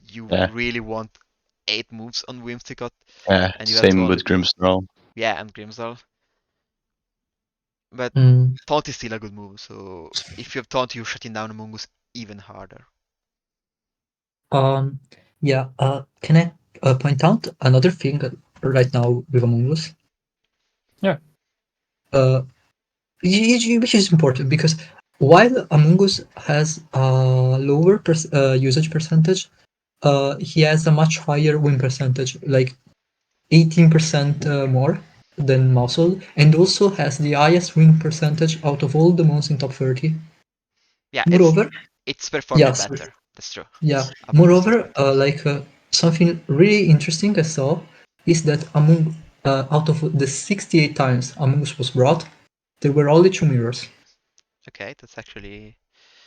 you Yeah, really want 8 moves on Whimsicott, yeah. and you have to Same only with Grimmsnarl. yeah, and Grimsdal. But mm, Taunt is still a good move, so if you have Taunt, you're shutting down Among Us even harder. um. Yeah. Can I point out another thing right now with Among Us? Yeah. Uh, which is important because while Among Us has a lower usage percentage, he has a much higher win percentage, like 18% more than Mosul, and also has the highest win percentage out of all the mons in top 30. Yeah, Moreover, it's performing yes, better. That's true. yeah. Among Us does Moreover, better. something really interesting I saw is that out of the 68 times Among Us was brought, there were only 2 mirrors. Okay, that's actually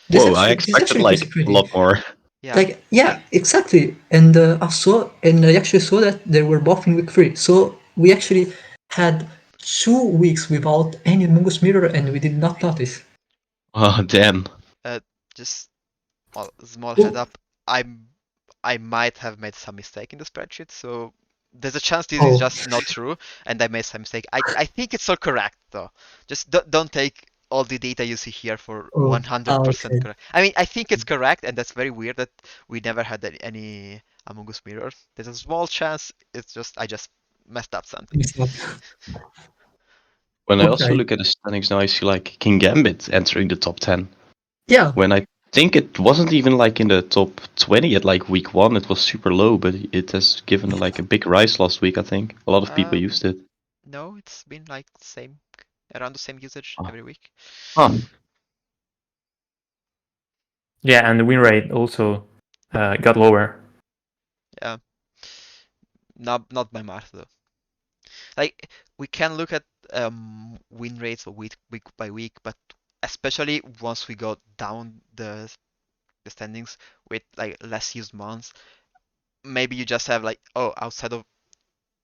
This Whoa, I actually, this is expected actually like a pretty. lot more. yeah. Like, yeah, exactly. And I actually saw that they were both in week 3. So we actually had 2 weeks without any Among Us mirror, and we did not notice. Oh damn. Just small head Oh, up. I might have made some mistake in the spreadsheet, so there's a chance this is oh, just not true, and I made some mistake. I think it's all correct though. Just don't take all the data you see here for oh, 100% okay. correct. I mean, I think it's correct, and that's very weird that we never had any Among Us mirror. There's a small chance it's just I just messed up something. It's not. When I also Okay. look at the standings now, I see like King Gambit entering the top 10. Yeah. When I think it wasn't even like in the top 20 at like week 1, it was super low, but it has given like a big rise last week, I think. A lot of people Um, used it. no, it's been like same around the same usage Ah. every week. Huh. Yeah, and the win rate also got lower. Yeah, not by much though. Like we can look at win rates week by week, but especially once we go down the standings with like less used months. Maybe you just have like, oh, outside of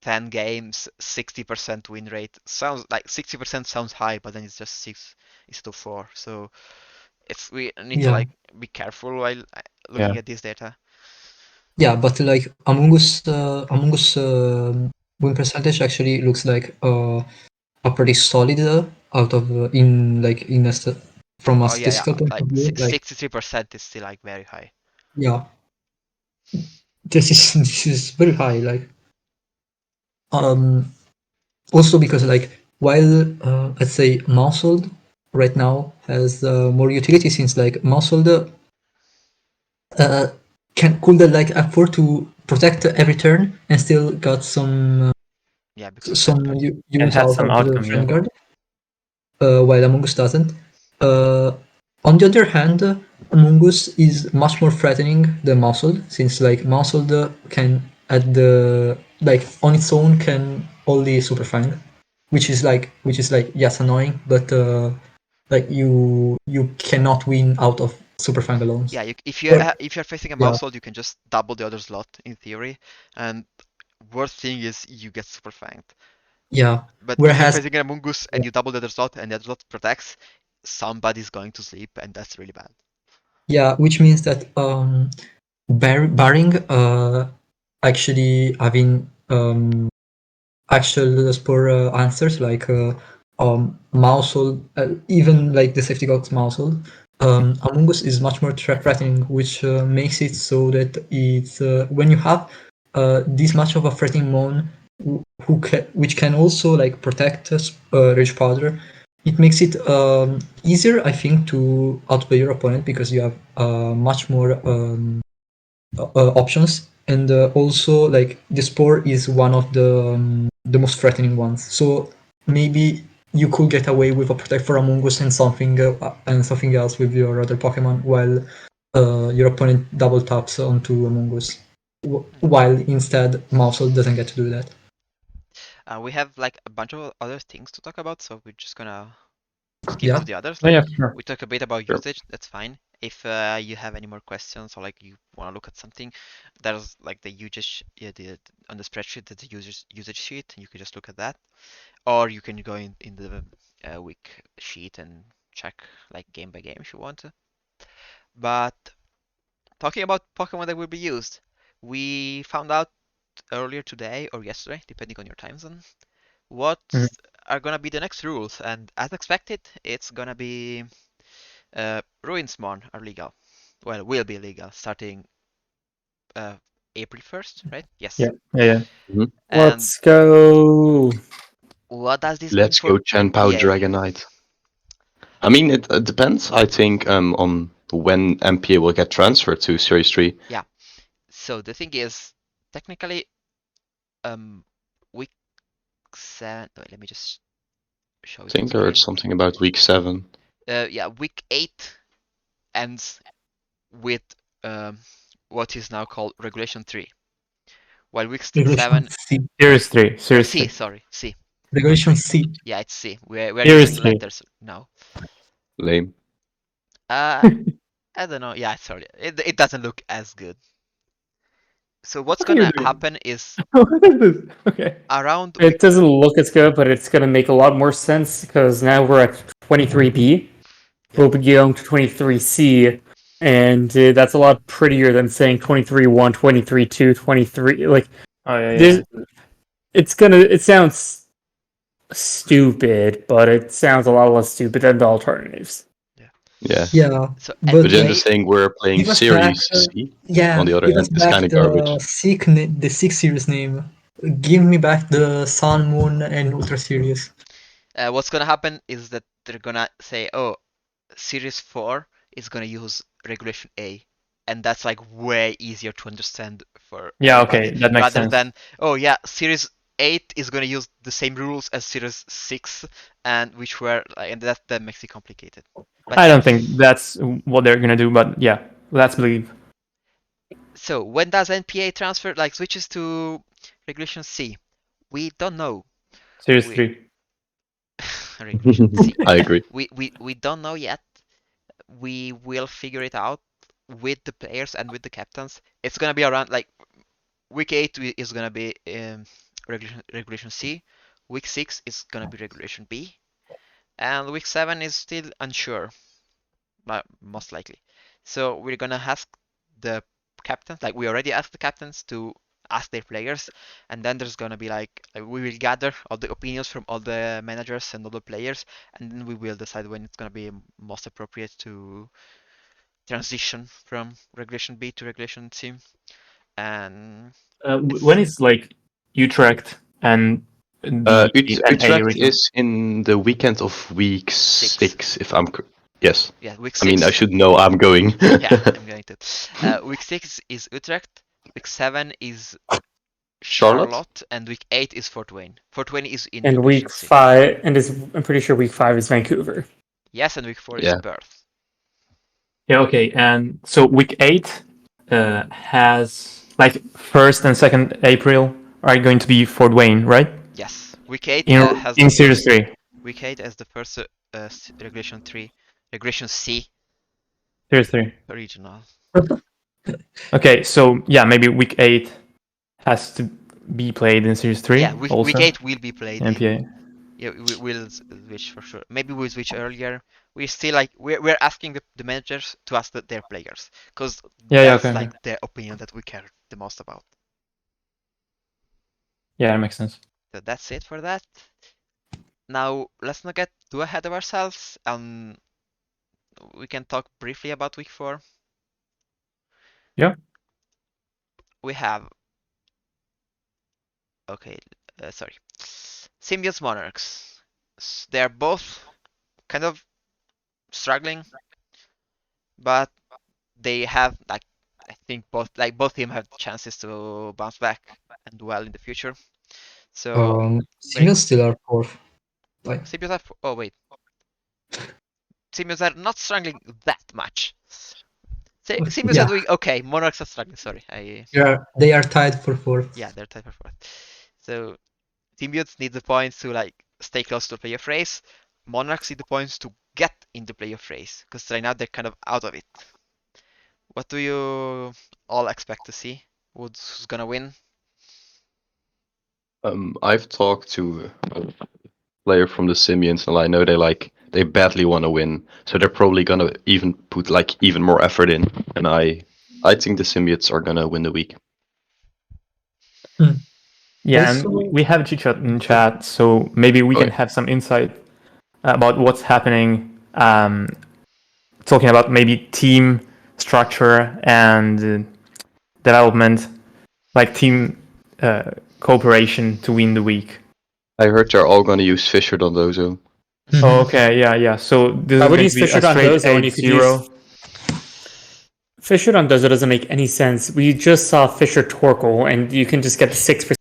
10 games, 60% win rate. Sounds like 60% sounds high, but then it's just 6 is to 4. So we need to Yeah. like be careful while looking at this data. Yeah, but like Among Us win percentage actually looks like a pretty solid out of in like in a from a Oh yeah, statistical point like of view. Like 63% is still like very high. yeah, this is very high. Like um also because like while let's say Mousehold right now has more utility since like Mousehold uh, could like afford to protect every turn and still got Yeah, because of some safeguard. It use had out some of the outcome, friend yeah. guard, while Among Us doesn't. Uh, on the other hand, Among Us is much more threatening than Mousehold, since like Mousehold can at the like on its own can only super fang, which is like yes annoying, but like you cannot win out of super fang alone. Yeah, Or- if you're facing a yeah, Mousehold, you can just double the other slot in theory, and worst thing is you get super fanged. yeah. But if you're Whereas facing an Amungus and you double the other slot and the other slot protects, somebody's going to sleep, and that's really bad. yeah, which means that barring actually having actual spore answers like Mousehold, even like the safety goggles Mousehold, Among Us is much more threatening, which makes it so that it's when you have this much of a threatening mon which can also like protect Rage Powder, it makes it easier, I think, to outplay your opponent because you have much more options, and also like the spore is one of the most threatening ones. So maybe you could get away with a protect for Among Us and something else with your other Pokemon while your opponent double taps onto Among Us, while instead Mousehold doesn't get to do that. We have like a bunch of other things to talk about, so we're just gonna skip Yeah. to the others. Oh, Like yeah, sure. we talked a bit about Sure. usage, that's fine. If you have any more questions or like you want to look at something, there's like the usage on the spreadsheet, that's the usage sheet, and you can just look at that, or you can go in the week sheet and check like game by game if you want to. But talking about Pokemon that will be used, we found out earlier today or yesterday, depending on your time zone, what Mhm. are gonna be the next rules, and as expected, it's gonna be Ruinsmon are legal. Well, will be legal starting uh, April 1st, right? Yes. Yeah, yeah. And Let's go. what does this mean Let's for go Chanpao NPA? Dragonite. I mean, it depends, I think, on when NPA will get transferred to Series 3. Yeah. So the thing is, technically, week 7. Wait, let me just show I it on think I heard screen. something about week 7. Yeah, week 8 ends with what is now called Regulation 3, while week Regulation 7. C. Series 3, Series C, 3. sorry, C. Regulation C. Yeah, it's C. We're Series using 3. letters now. Lame. Uh, I don't know. Yeah, sorry. It doesn't look as good. So what's What are you gonna doing? happen is What is this? Okay. around It doesn't look as good, but it's going to make a lot more sense because now we're at 23B. Yeah. We'll be going to 23C, and that's a lot prettier than saying 23-1, 23-2, 23. Like, Oh, yeah, yeah. there's, it sounds stupid, but it sounds a lot less stupid than the alternatives. Yeah. Yeah, So but But then like just NPA, saying we're playing give us back, Series C on yeah, the other give us end is back kind of garbage. the six series name. Give me back the Sun, Moon, and Ultra series. what's gonna happen is that they're gonna say, oh, Series 4 is gonna use Regulation A, and that's like way easier to understand for Yeah, okay, everybody, that makes rather sense. than, oh yeah, Series 8 is gonna use the same rules as Series 6, and which were like, and that makes it complicated. But I yeah, don't think that's what they're gonna do, but yeah, let's believe. so when does NPA transfer like switches to Regulation C? We don't know. Series We 3. Regulation C. I agree. We don't know yet. We will figure it out with the players and with the captains. It's gonna be around like week 8 is gonna be regulation C. Week 6 is gonna be regulation B, and week 7 is still unsure, but most likely. So we're gonna ask the captains, like we already asked the captains to ask their players, and then there's gonna be like we will gather all the opinions from all the managers and all the players, and then we will decide when it's gonna be most appropriate to transition from regulation B to regulation C. And When is like Utrecht and the NA Utrecht region? is in the weekend of week 6, if I'm yes. yeah, week I mean, 6. I should know. I'm going. Yeah, I'm going to. Week 6 is Utrecht. Week 7 is Charlotte, and week 8 is Fort Wayne. Fort Wayne is in And regulation week C. 5, I'm pretty sure week 5 is Vancouver. Yes, and week 4 is Yeah. Perth. Yeah, okay. And so week 8 has like 1st and 2nd April are going to be Fort Wayne, right? Yes, week 8 In, has in the Series first. 3. Week 8 as the first regulation 3, regulation C Series 3. regional. Okay, so yeah, maybe week 8 has to be played in Series 3 Yeah, week also. 8 will be played in. NPA. Yeah, we'll switch for sure. Maybe we'll switch earlier. We're still like we're asking the managers to ask their players, because that's okay. like the opinion that we care the most about. Yeah, that makes sense. So that's it for that. Now let's not get too ahead of ourselves. We can talk briefly about week 4. Yeah. We have. Okay, sorry. Symbiotes Monarchs. They're both kind of struggling, but they have like I think both teams have chances to bounce back and do well in the future. So Siemens still are fourth. Like Symbiotes are oh wait. Symbiotes are not struggling that much. Symbiotes yeah, are doing okay. Monarchs are struggling. Sorry, they are tied for fourth. yeah, they're tied for fourth. So Symbiotes need the points to like stay close to the playoff race. Monarchs need the points to get in the playoff race because right now they're kind of out of it. What do you all expect to see? Who's gonna win? I've talked to a player from the Simians, and I know they badly want to win, so they're probably gonna even put like even more effort in. And I think the Symbiotes are gonna win the week. Yeah, Also- and we have Chichat in chat, so maybe we can Okay. have some insight about what's happening. Talking about maybe team structure and development, like team cooperation to win the week. I heard they're all gonna use Fisher Dondozo. Oh, okay, yeah. So this I is would going use to be Fisher a straight Dondozo and you could 8-0. Fisher Dondozo doesn't make any sense. We just saw Fisher Torkel, and you can just get the 6%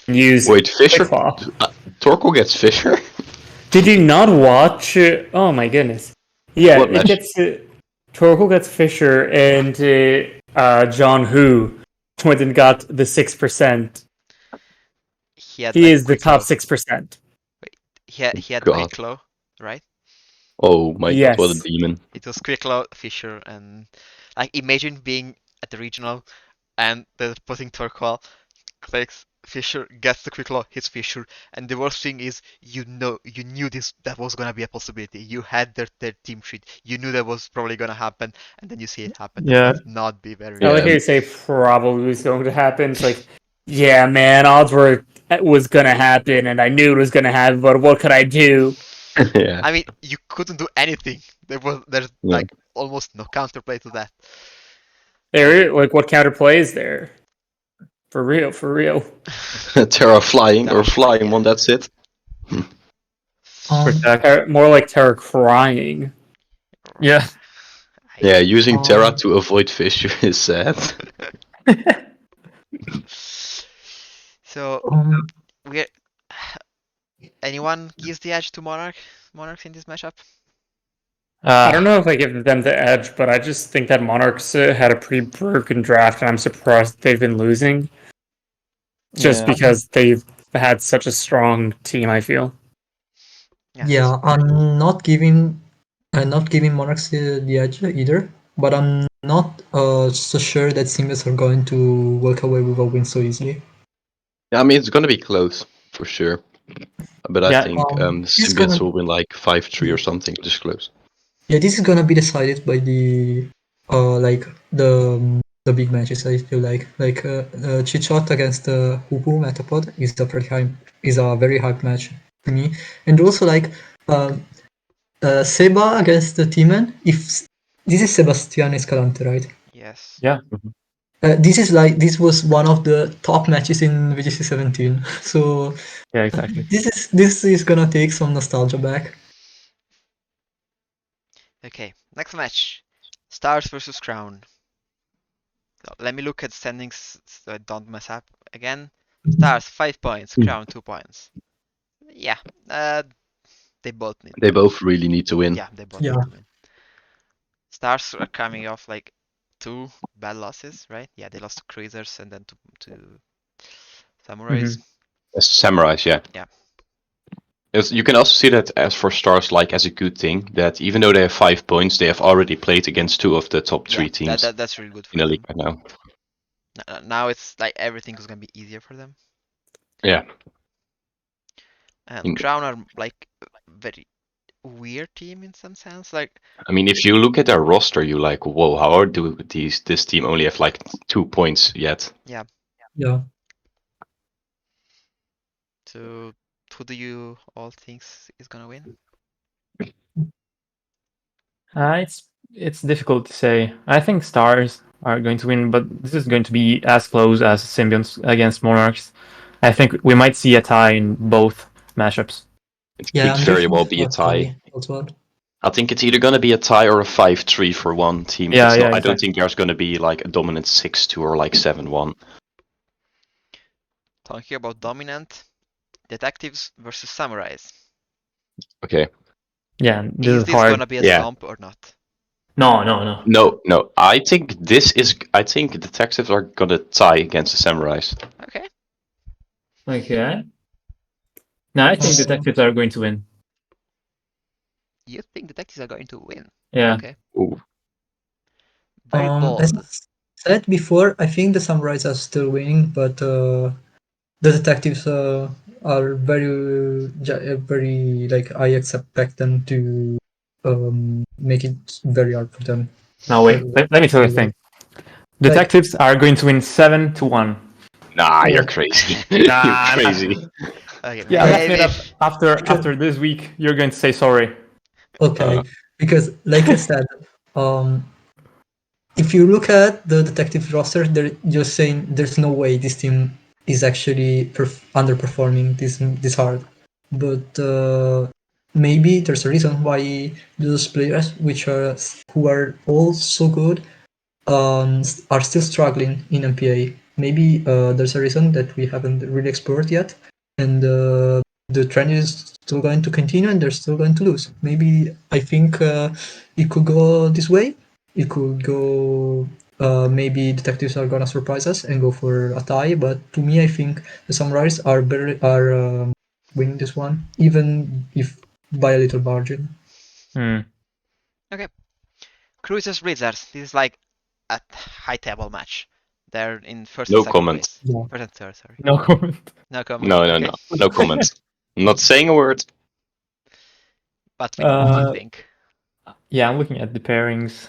and use Wait, Fisher? Quickclaw. Torkel gets Fisher? Did you not watch? Oh my goodness! Yeah, What it match? gets Torkel gets Fisher, and John Who went and got the 6%. He had He like is the top Quickclaw. 6%. He had God. Quickclaw, right? Oh my god, what a Yes. demon. It was Quickclaw, Fisher, and like imagine being at the regional and they're putting Torqual, clicks Fisher, gets the Quickclaw, hits Fisher, and the worst thing is you knew that was gonna be a possibility. You had their team sheet. You knew that was probably gonna happen, and then you see it happen. That Yeah. must not be very I like Yeah. how you say probably was going to happen. It's like, yeah, man, odds were it was gonna happen, and I knew it was gonna happen, but what could I do? Yeah. I mean, you couldn't do anything. There's Yeah. like almost no counterplay to that. There, like, what counterplay is there? For real, for real. Terra flying Terra or flying yeah. one, that's it. Protect. More like Terra crying. Yeah. Yeah, using Terra Um, to avoid Fisher is sad. So we're anyone gives the edge to Monarchs in this matchup? I don't know if I give them the edge, but I just think that Monarchs had a pretty broken draft, and I'm surprised they've been losing. Just Yeah. because they've had such a strong team, I feel. Yeah, I'm not giving Monarchs the edge either, but I'm not so sure that Symbians are going to walk away with a win so easily. Yeah, I mean, it's gonna be close for sure. But I Yeah, think it's Symbiotes gonna will win like 5-3 or something, just close. yeah, this is gonna be decided by the like the big matches. I feel like Chichot against Hupu Metapod is a very hype match to me, and also like Seba against Timen. If this is Sebastian Escalante, right? Yes. yeah. This was one of the top matches in VGC 17. So Yeah, exactly. this is gonna take some nostalgia back. Okay, next match. Stars versus Crown. So let me look at standings so I don't mess up again. Stars 5 points, Crown 2 points. Yeah, they both need They to. both really need to win. Yeah, they both Yeah. need to win. Stars are coming off like 2 bad losses, right? Yeah, they lost to Cruisers and then to Samurais. As Samurais, yeah. Yeah. You can also see that as for Stars, like as a good thing, that even though they have 5 points, they have already played against 2 of the top 3 teams That's really good for in the them. league right now. Now it's like everything is gonna be easier for them. Yeah. And Crown are like very weird team in some sense. Like I mean, if you look at their roster, you like, whoa, how do this team only have like 2 points yet? yeah. Yeah. So who do you all think is gonna win? It's difficult to say. I think Stars are going to win, but this is going to be as close as Symbionts against Monarchs. I think we might see a tie in both matchups. It Yeah, could I'm very drifting well be a for tie. as well. I think it's either going to be a tie or a 5-3 for one team. Yeah, It's yeah, not. I don't exactly. think there's going to be like a dominant 6-2 or like 7-1. Talking about dominant, detectives versus samurais. Okay. Yeah, this Is is this hard. gonna be a Yeah. slump or not? No. No. I think I think detectives are going to tie against the Samurais. Okay. Okay. No, I think detectives are going to win. You think detectives are going to win? Yeah. Okay. Ooh. Very As bold. said before, I think the samurais are still winning, but the detectives are very like I expect them to make it very hard for them. No, wait. Let me tell you a thing. Detectives are going to win 7-1. Nah, you're Oh. crazy. Nah, You're nah. crazy. Okay, Yeah, let's meet maybe. up after this week. You're going to say sorry. Okay, because like I said, if you look at the detective roster, you're saying there's no way this team is actually underperforming this hard. But maybe there's a reason why those players, who are all so good, are still struggling in NPA. Maybe there's a reason that we haven't really explored yet, and the trend is still going to continue, and they're still going to lose. Maybe I think it could go this way. It could go. Maybe detectives are gonna surprise us and go for a tie. But to me, I think the samurais are winning this one, even if by a little margin. Okay. Cruisers Blizzards. This is like a high table match. They're in first No and second comment. place. Yeah. First and third, sorry. No comment. No comment. Okay. No comment. I'm not saying a word. But what do you Uh, think? Yeah, I'm looking at the pairings.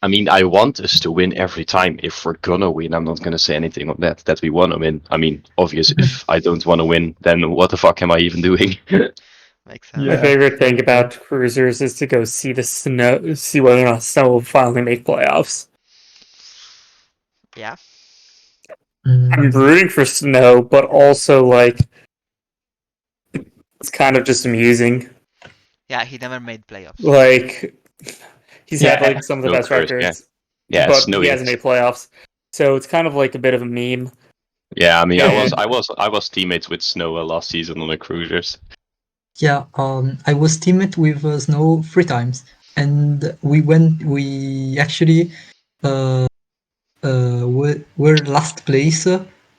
I mean, I want us to win every time. If we're gonna win, I'm not gonna say anything on that we wanna win. I mean, obvious. If I don't wanna win, then what the fuck am I even doing? Makes sense. My Yeah. favorite thing about cruisers is to go see the snow, see whether or not snow will finally make playoffs. Yeah. I'm rooting for snow, but also like it's kind of just amusing. Yeah, he never made playoffs. Like he's had Yeah. like some of the No best curse, yeah. records, Yeah, but Snow he hasn't is. made playoffs. So it's kind of like a bit of a meme. Yeah, I mean, And I was teammates with Snow last season on the Cruisers. Yeah, I was teammate with Snow 3 times, and we actually were last place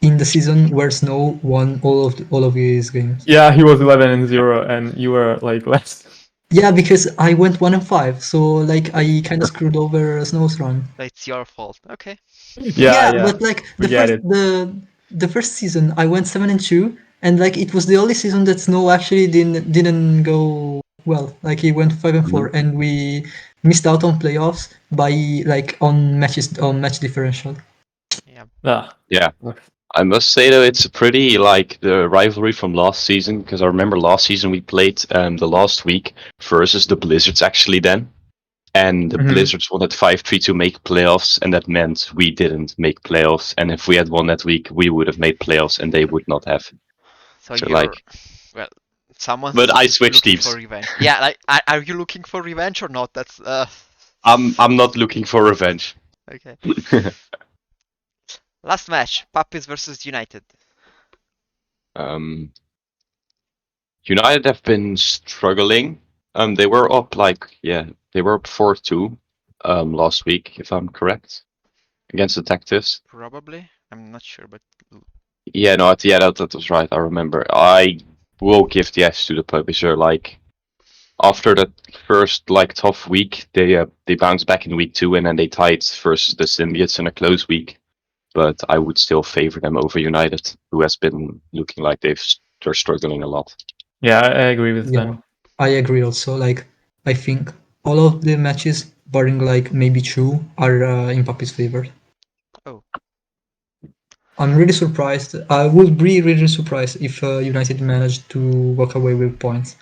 in the season where Snow won all of his games. Yeah, he was 11-0, and you were like less. Yeah, because I went 1-5, so like I kind of screwed over Snow's run. It's your fault. Okay. Yeah, yeah. But like Forget it. the first season I went 7-2, and like it was the only season that Snow actually didn't go well. Like he went 5-4, and we missed out on playoffs by like on match differential. Yeah. Ah. Yeah. I must say though, it's pretty like the rivalry from last season, because I remember last season we played the last week versus the Blizzards actually then, and the Mhm. Blizzards wanted 5-3 to make playoffs, and that meant we didn't make playoffs. And if we had won that week, we would have made playoffs, and they would not have. So So, you're like- well. Someone's But I switched looking teams. for revenge. Yeah, like are you looking for revenge or not? That's I'm not looking for revenge. okay. Last match: Puppies versus United. United have been struggling. They were up they were up 4-2 last week, if I'm correct, against Detectives. Probably. I'm not sure, but Yeah, no, that was right. I remember. I will give the edge to the publisher. Like after that first tough week, they bounced back in week 2, and then they tied versus the Symbiotes in a close week. But I would still favor them over United, who has been looking like they're struggling a lot. Yeah, I agree with Yeah, Sven. I agree also. Like I think all of the matches, barring like maybe 2, are in Papi's favor. Oh. I'm really surprised. I would be really surprised if United managed to walk away with points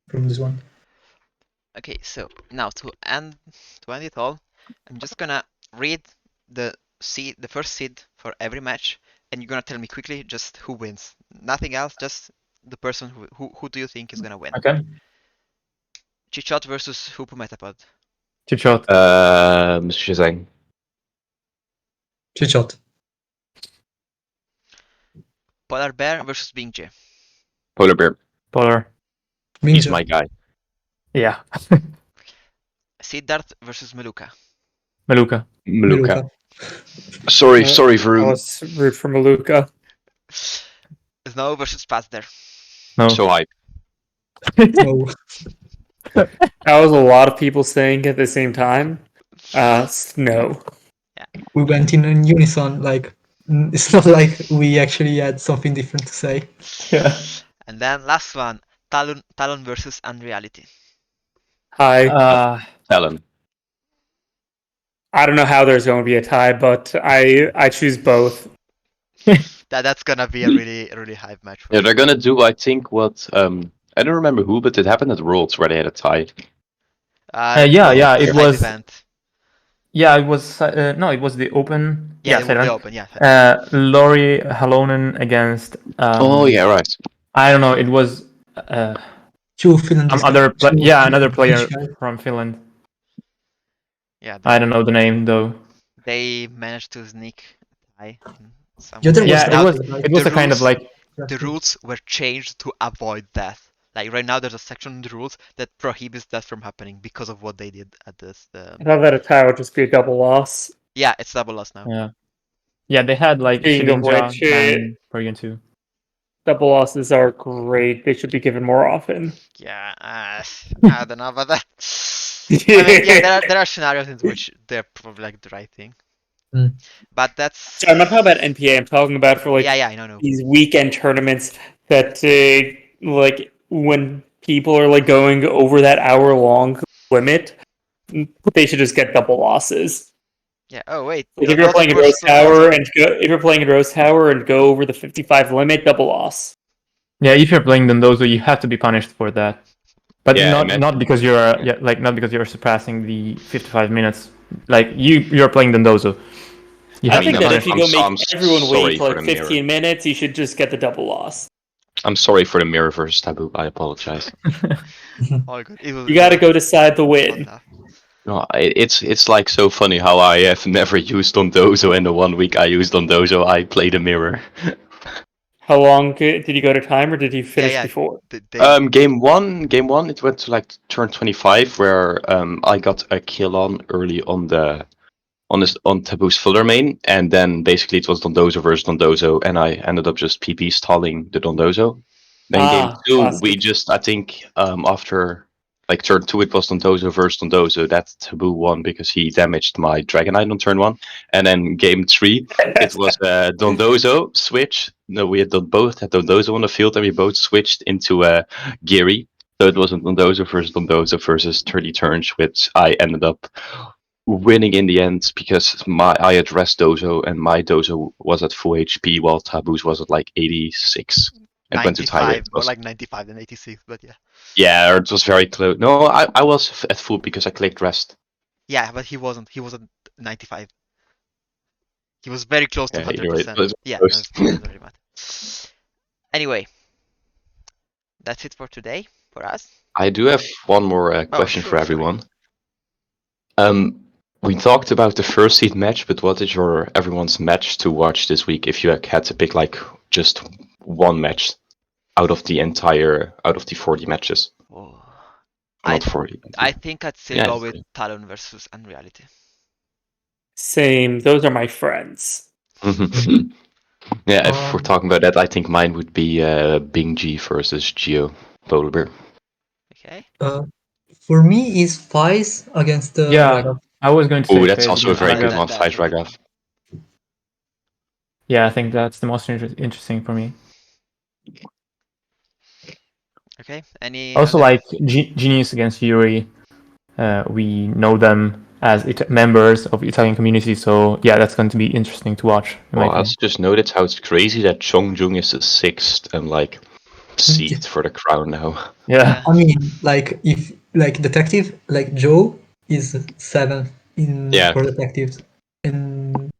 from this one. Okay, so now to end it all, I'm just gonna read the first seed for every match, and you're gonna tell me quickly just who wins. Nothing else, just the person who do you think is gonna win? Okay. Chichot versus Hoopo Metapod. Chit-shot. Shazang. Chit-shot. Polar Bear versus Bingje. Polar Bear. Polar. He's Minja. my guy. Yeah. Siddharth versus Meluka. Maluka. Maluka. Meluka. Sorry, I Vroom. was root for Maluka. Snow versus Pazder. No. So hype. No. That was a lot of people saying at the same time. No. We went in unison. Like it's not like we actually had something different to say. Yeah. And then last one, Talon versus Unreality. Hi. Talon. I don't know how there's going to be a tie, but I choose both. That's gonna be a really hype match. For Yeah, me. they're gonna do, I think, what I don't remember who, but it happened at Worlds where they had a tie. Yeah, the it side was- event. Yeah, it was no, it was the open. Yeah, side event. open. Yeah. Lori Halonen against. Oh yeah, right. I don't know. It was 2 Finland. some other. Another player Finnish guy. from Finland. Yeah. I don't know the name though. They managed to sneak a tie in some Yeah, there way. was Yeah, that, it was. like, It was the a kind of rules- like. The rules were changed to avoid that. Like right now, there's a section in the rules that prohibits that from happening because of what they did at this. I thought that a tie would just be a double loss. Yeah, it's double loss now. Yeah. Yeah, they had like Speaking of Shirinja which, and Bergen too. Double losses are great. They should be given more often. Yeah, I don't know about that. I mean, yeah, there are scenarios in which they're probably like the right thing. Mm. But that's. So I'm not talking about NPA. I'm talking about for like Yeah, I know. these weekend tournaments that like when people are like going over that hour-long limit, they should just get double losses. Yeah. Oh wait. Like if you're playing in Rose Tower and go over the 55 limit, double loss. Yeah, if you're playing Dondozo, you have to be punished for that. But Yeah, not because you're not because you're surpassing the 55 minutes. Like you're playing Dondozo. You I have think to that be if you punished. go I'm make everyone sorry wait for for like the 15 minutes, you should just get the double loss. I'm sorry for the mirror versus taboo. I apologize. Oh god. You got to go decide the win. No, it's like so funny how I have never used Dondozo, and the 1 week I used Dondozo, I played a mirror. How long did you go to time, or did you finish Yeah. before? Game one, it went to like turn 25, where I got a kill on early on the on Taboo's filler main, and then basically it was Dondozo versus Dondozo, and I ended up just PP stalling the Dondozo. Then game 2, classic. we just, I think, after like turn 2, it was Dondozo versus Dondozo. That Taboo won because he damaged my Dragonite on turn 1. And then game 3, it was Dondozo switch. No, we had both had Dondozo on the field, and we both switched into Geary. So it was Dondozo versus 30 turns, which I ended up winning in the end because I had rest Dozo, and my Dozo was at full HP while Taboo's was at like 86. And went to tie 95, more like 95 than 86, but yeah. Yeah, it was very close. No, I was at full because I clicked rest. Yeah, but he wasn't 95. He was very close to Yeah, you're right. 100%. It was Yeah, close. doesn't really matter. Anyway, that's it for today for us. I do have one more question sure, for sorry. everyone. We talked about the first seed match, but what is your everyone's match to watch this week if you had to pick like just one match out of the 40 matches? Oh. Not 40. I think I'd say Yeah, go it's with okay. Talon versus Unreality. Same. Those are my friends. Yeah, if we're talking about that, I think mine would be Bing G versus Geo Polar Bear. Okay. For me, is Faiz against Yeah, Raghav. I was going to say Oh, that's Fez also a against very Raghav. good one, That- Fight that's really Raghav. Yeah, I think that's the most interesting for me. Okay. Any Also, other? like Genius against Yuri, we know them as members of the Italian community, so yeah, that's going to be interesting to watch. In my Well, I opinion. also just noticed how it's crazy that Chongjung is the 6th and like seed for the crown now. Yeah. I mean, like if like detective, like Joe is 7th in Yeah. for detectives, and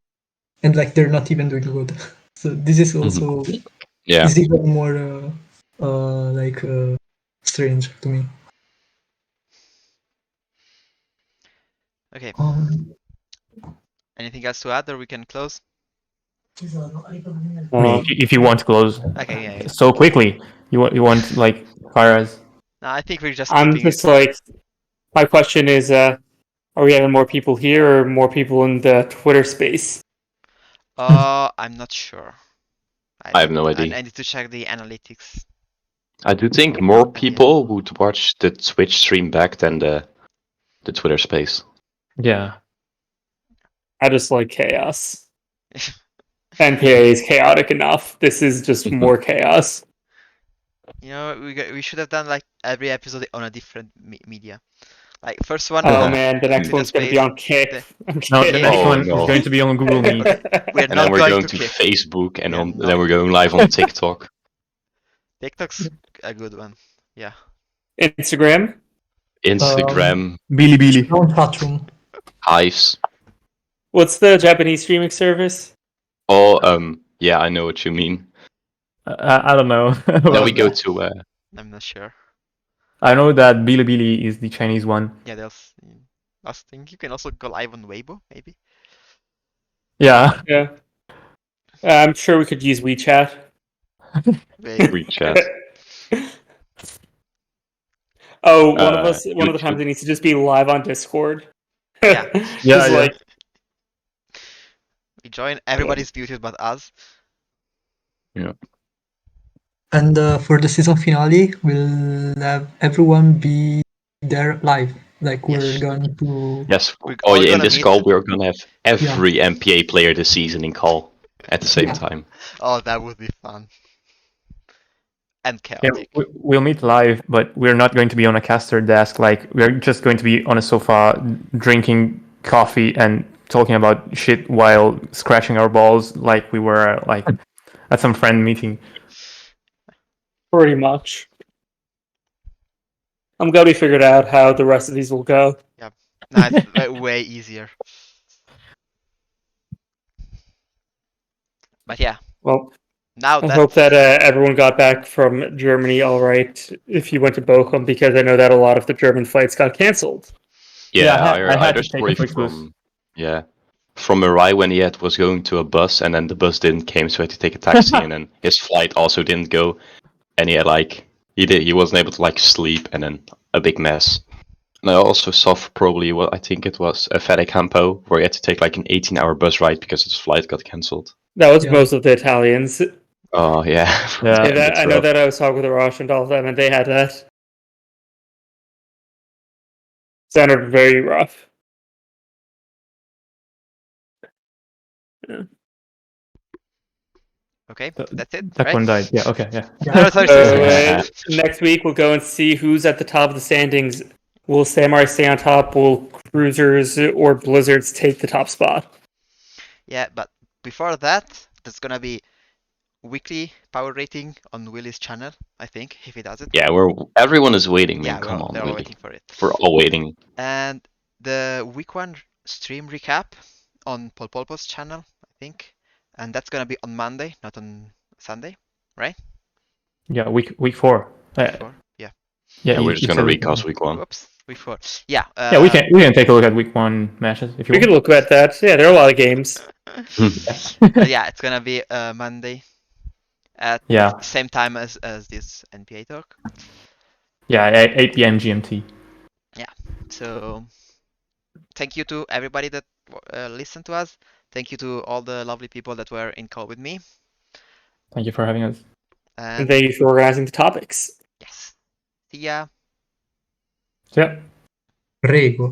like they're not even doing good. So this is also Yeah. is even more like strange to me. Okay. Um, Anything else to add, or we can close? I mean, if you want to close Okay. Yeah. so quickly, you want like Kara's. No, I think we're just I'm keeping just like, my question is, are we having more people here or more people in the Twitter space? I'm not sure. I have no idea. I need to check the analytics. I do think more people would watch the Twitch stream back than the Twitter space. Yeah. I just like chaos. NPA is chaotic enough. This is just more chaos. You know, we should have done like every episode on a different media. Like first one. Oh man, the next Twitter one's going to be space. on Kick. I'm No, the kidding. next Oh, one no. is going to be on Google Meet. We're And not then we're going to to Kick. Facebook, and We are then we're going live on TikTok. TikTok's a good one. Yeah. Instagram. Instagram, Bilibili. on chat room. Hives. What's the Japanese streaming service? Oh, yeah, I know what you mean. I don't know. Then we go to I'm not sure. I know that Bilibili is the Chinese one. Yeah, I think you can also go live on Weibo, maybe. Yeah. Yeah. I'm sure we could use WeChat. WeChat. Oh, one of the YouTube. times it needs to just be live on Discord. Yeah. Just Yeah. like, We join. Everybody's muted but us. And for the season finale, we'll have everyone be there live. Like we're Yes. going to. Yes. We're Oh all yeah, in gonna this meet- call we're gonna have every MPA player this season in call at the same time. Oh, that would be fun. And Yeah, chaotic. we'll meet live, but we're not going to be on a caster desk. Like, we're just going to be on a sofa drinking coffee and talking about shit while scratching our balls like we were like at some friend meeting. pretty much. I'm glad we figured out how the rest of these will go. Nah, it's way easier. But yeah, Well, now I that hope that everyone got back from Germany all right if you went to Bochum, because I know that a lot of the German flights got cancelled. Yeah, I I had heard to a take story a Flixbus. from Mirai when he was going to a bus and then the bus didn't came, so he had to take a taxi and then his flight also didn't go, and he had he wasn't able to like sleep and then a big mess. And I also saw for probably what I think it was a Fede Campo, where you had to take like an 18-hour bus ride because his flight got cancelled. That was Yeah. most of the Italians. Oh yeah. Yeah. Yeah, That's I know rough. that I was talking with Rosh and all of them, and they had that. Sounded very rough. Okay, That- that's it, That right? one died. Yeah. Okay. Yeah. No, sorry, So sorry. next week we'll go and see who's at the top of the standings. Will Samurai stay on top? Will Cruisers or Blizzards take the top spot? Yeah, but before that, there's gonna be weekly power rating on Willie's channel, I think, if he does it. Yeah, everyone is waiting, man. Yeah, Come on, they're all really. waiting for it. We're all waiting. And the week 1 stream recap on Polpolpo's channel, I think. And that's gonna be on Monday, not on Sunday, right? Yeah. Week 4. Week 4? Yeah. Yeah, we're you just gonna said it. recast week 1. Whoops, week 4. Yeah. Yeah, we can take a look at week 1 matches if you We want. can look at that. Yeah, there are a lot of games. Yeah, it's gonna be Monday at Yeah. same time as this NPA talk. Yeah. 8 p.m. GMT. So thank you to everybody that listened to us. Thank you to all the lovely people that were in call with me. Thank you for having us. And And thank you for organizing the topics. yes, see ya. Yeah. Prego.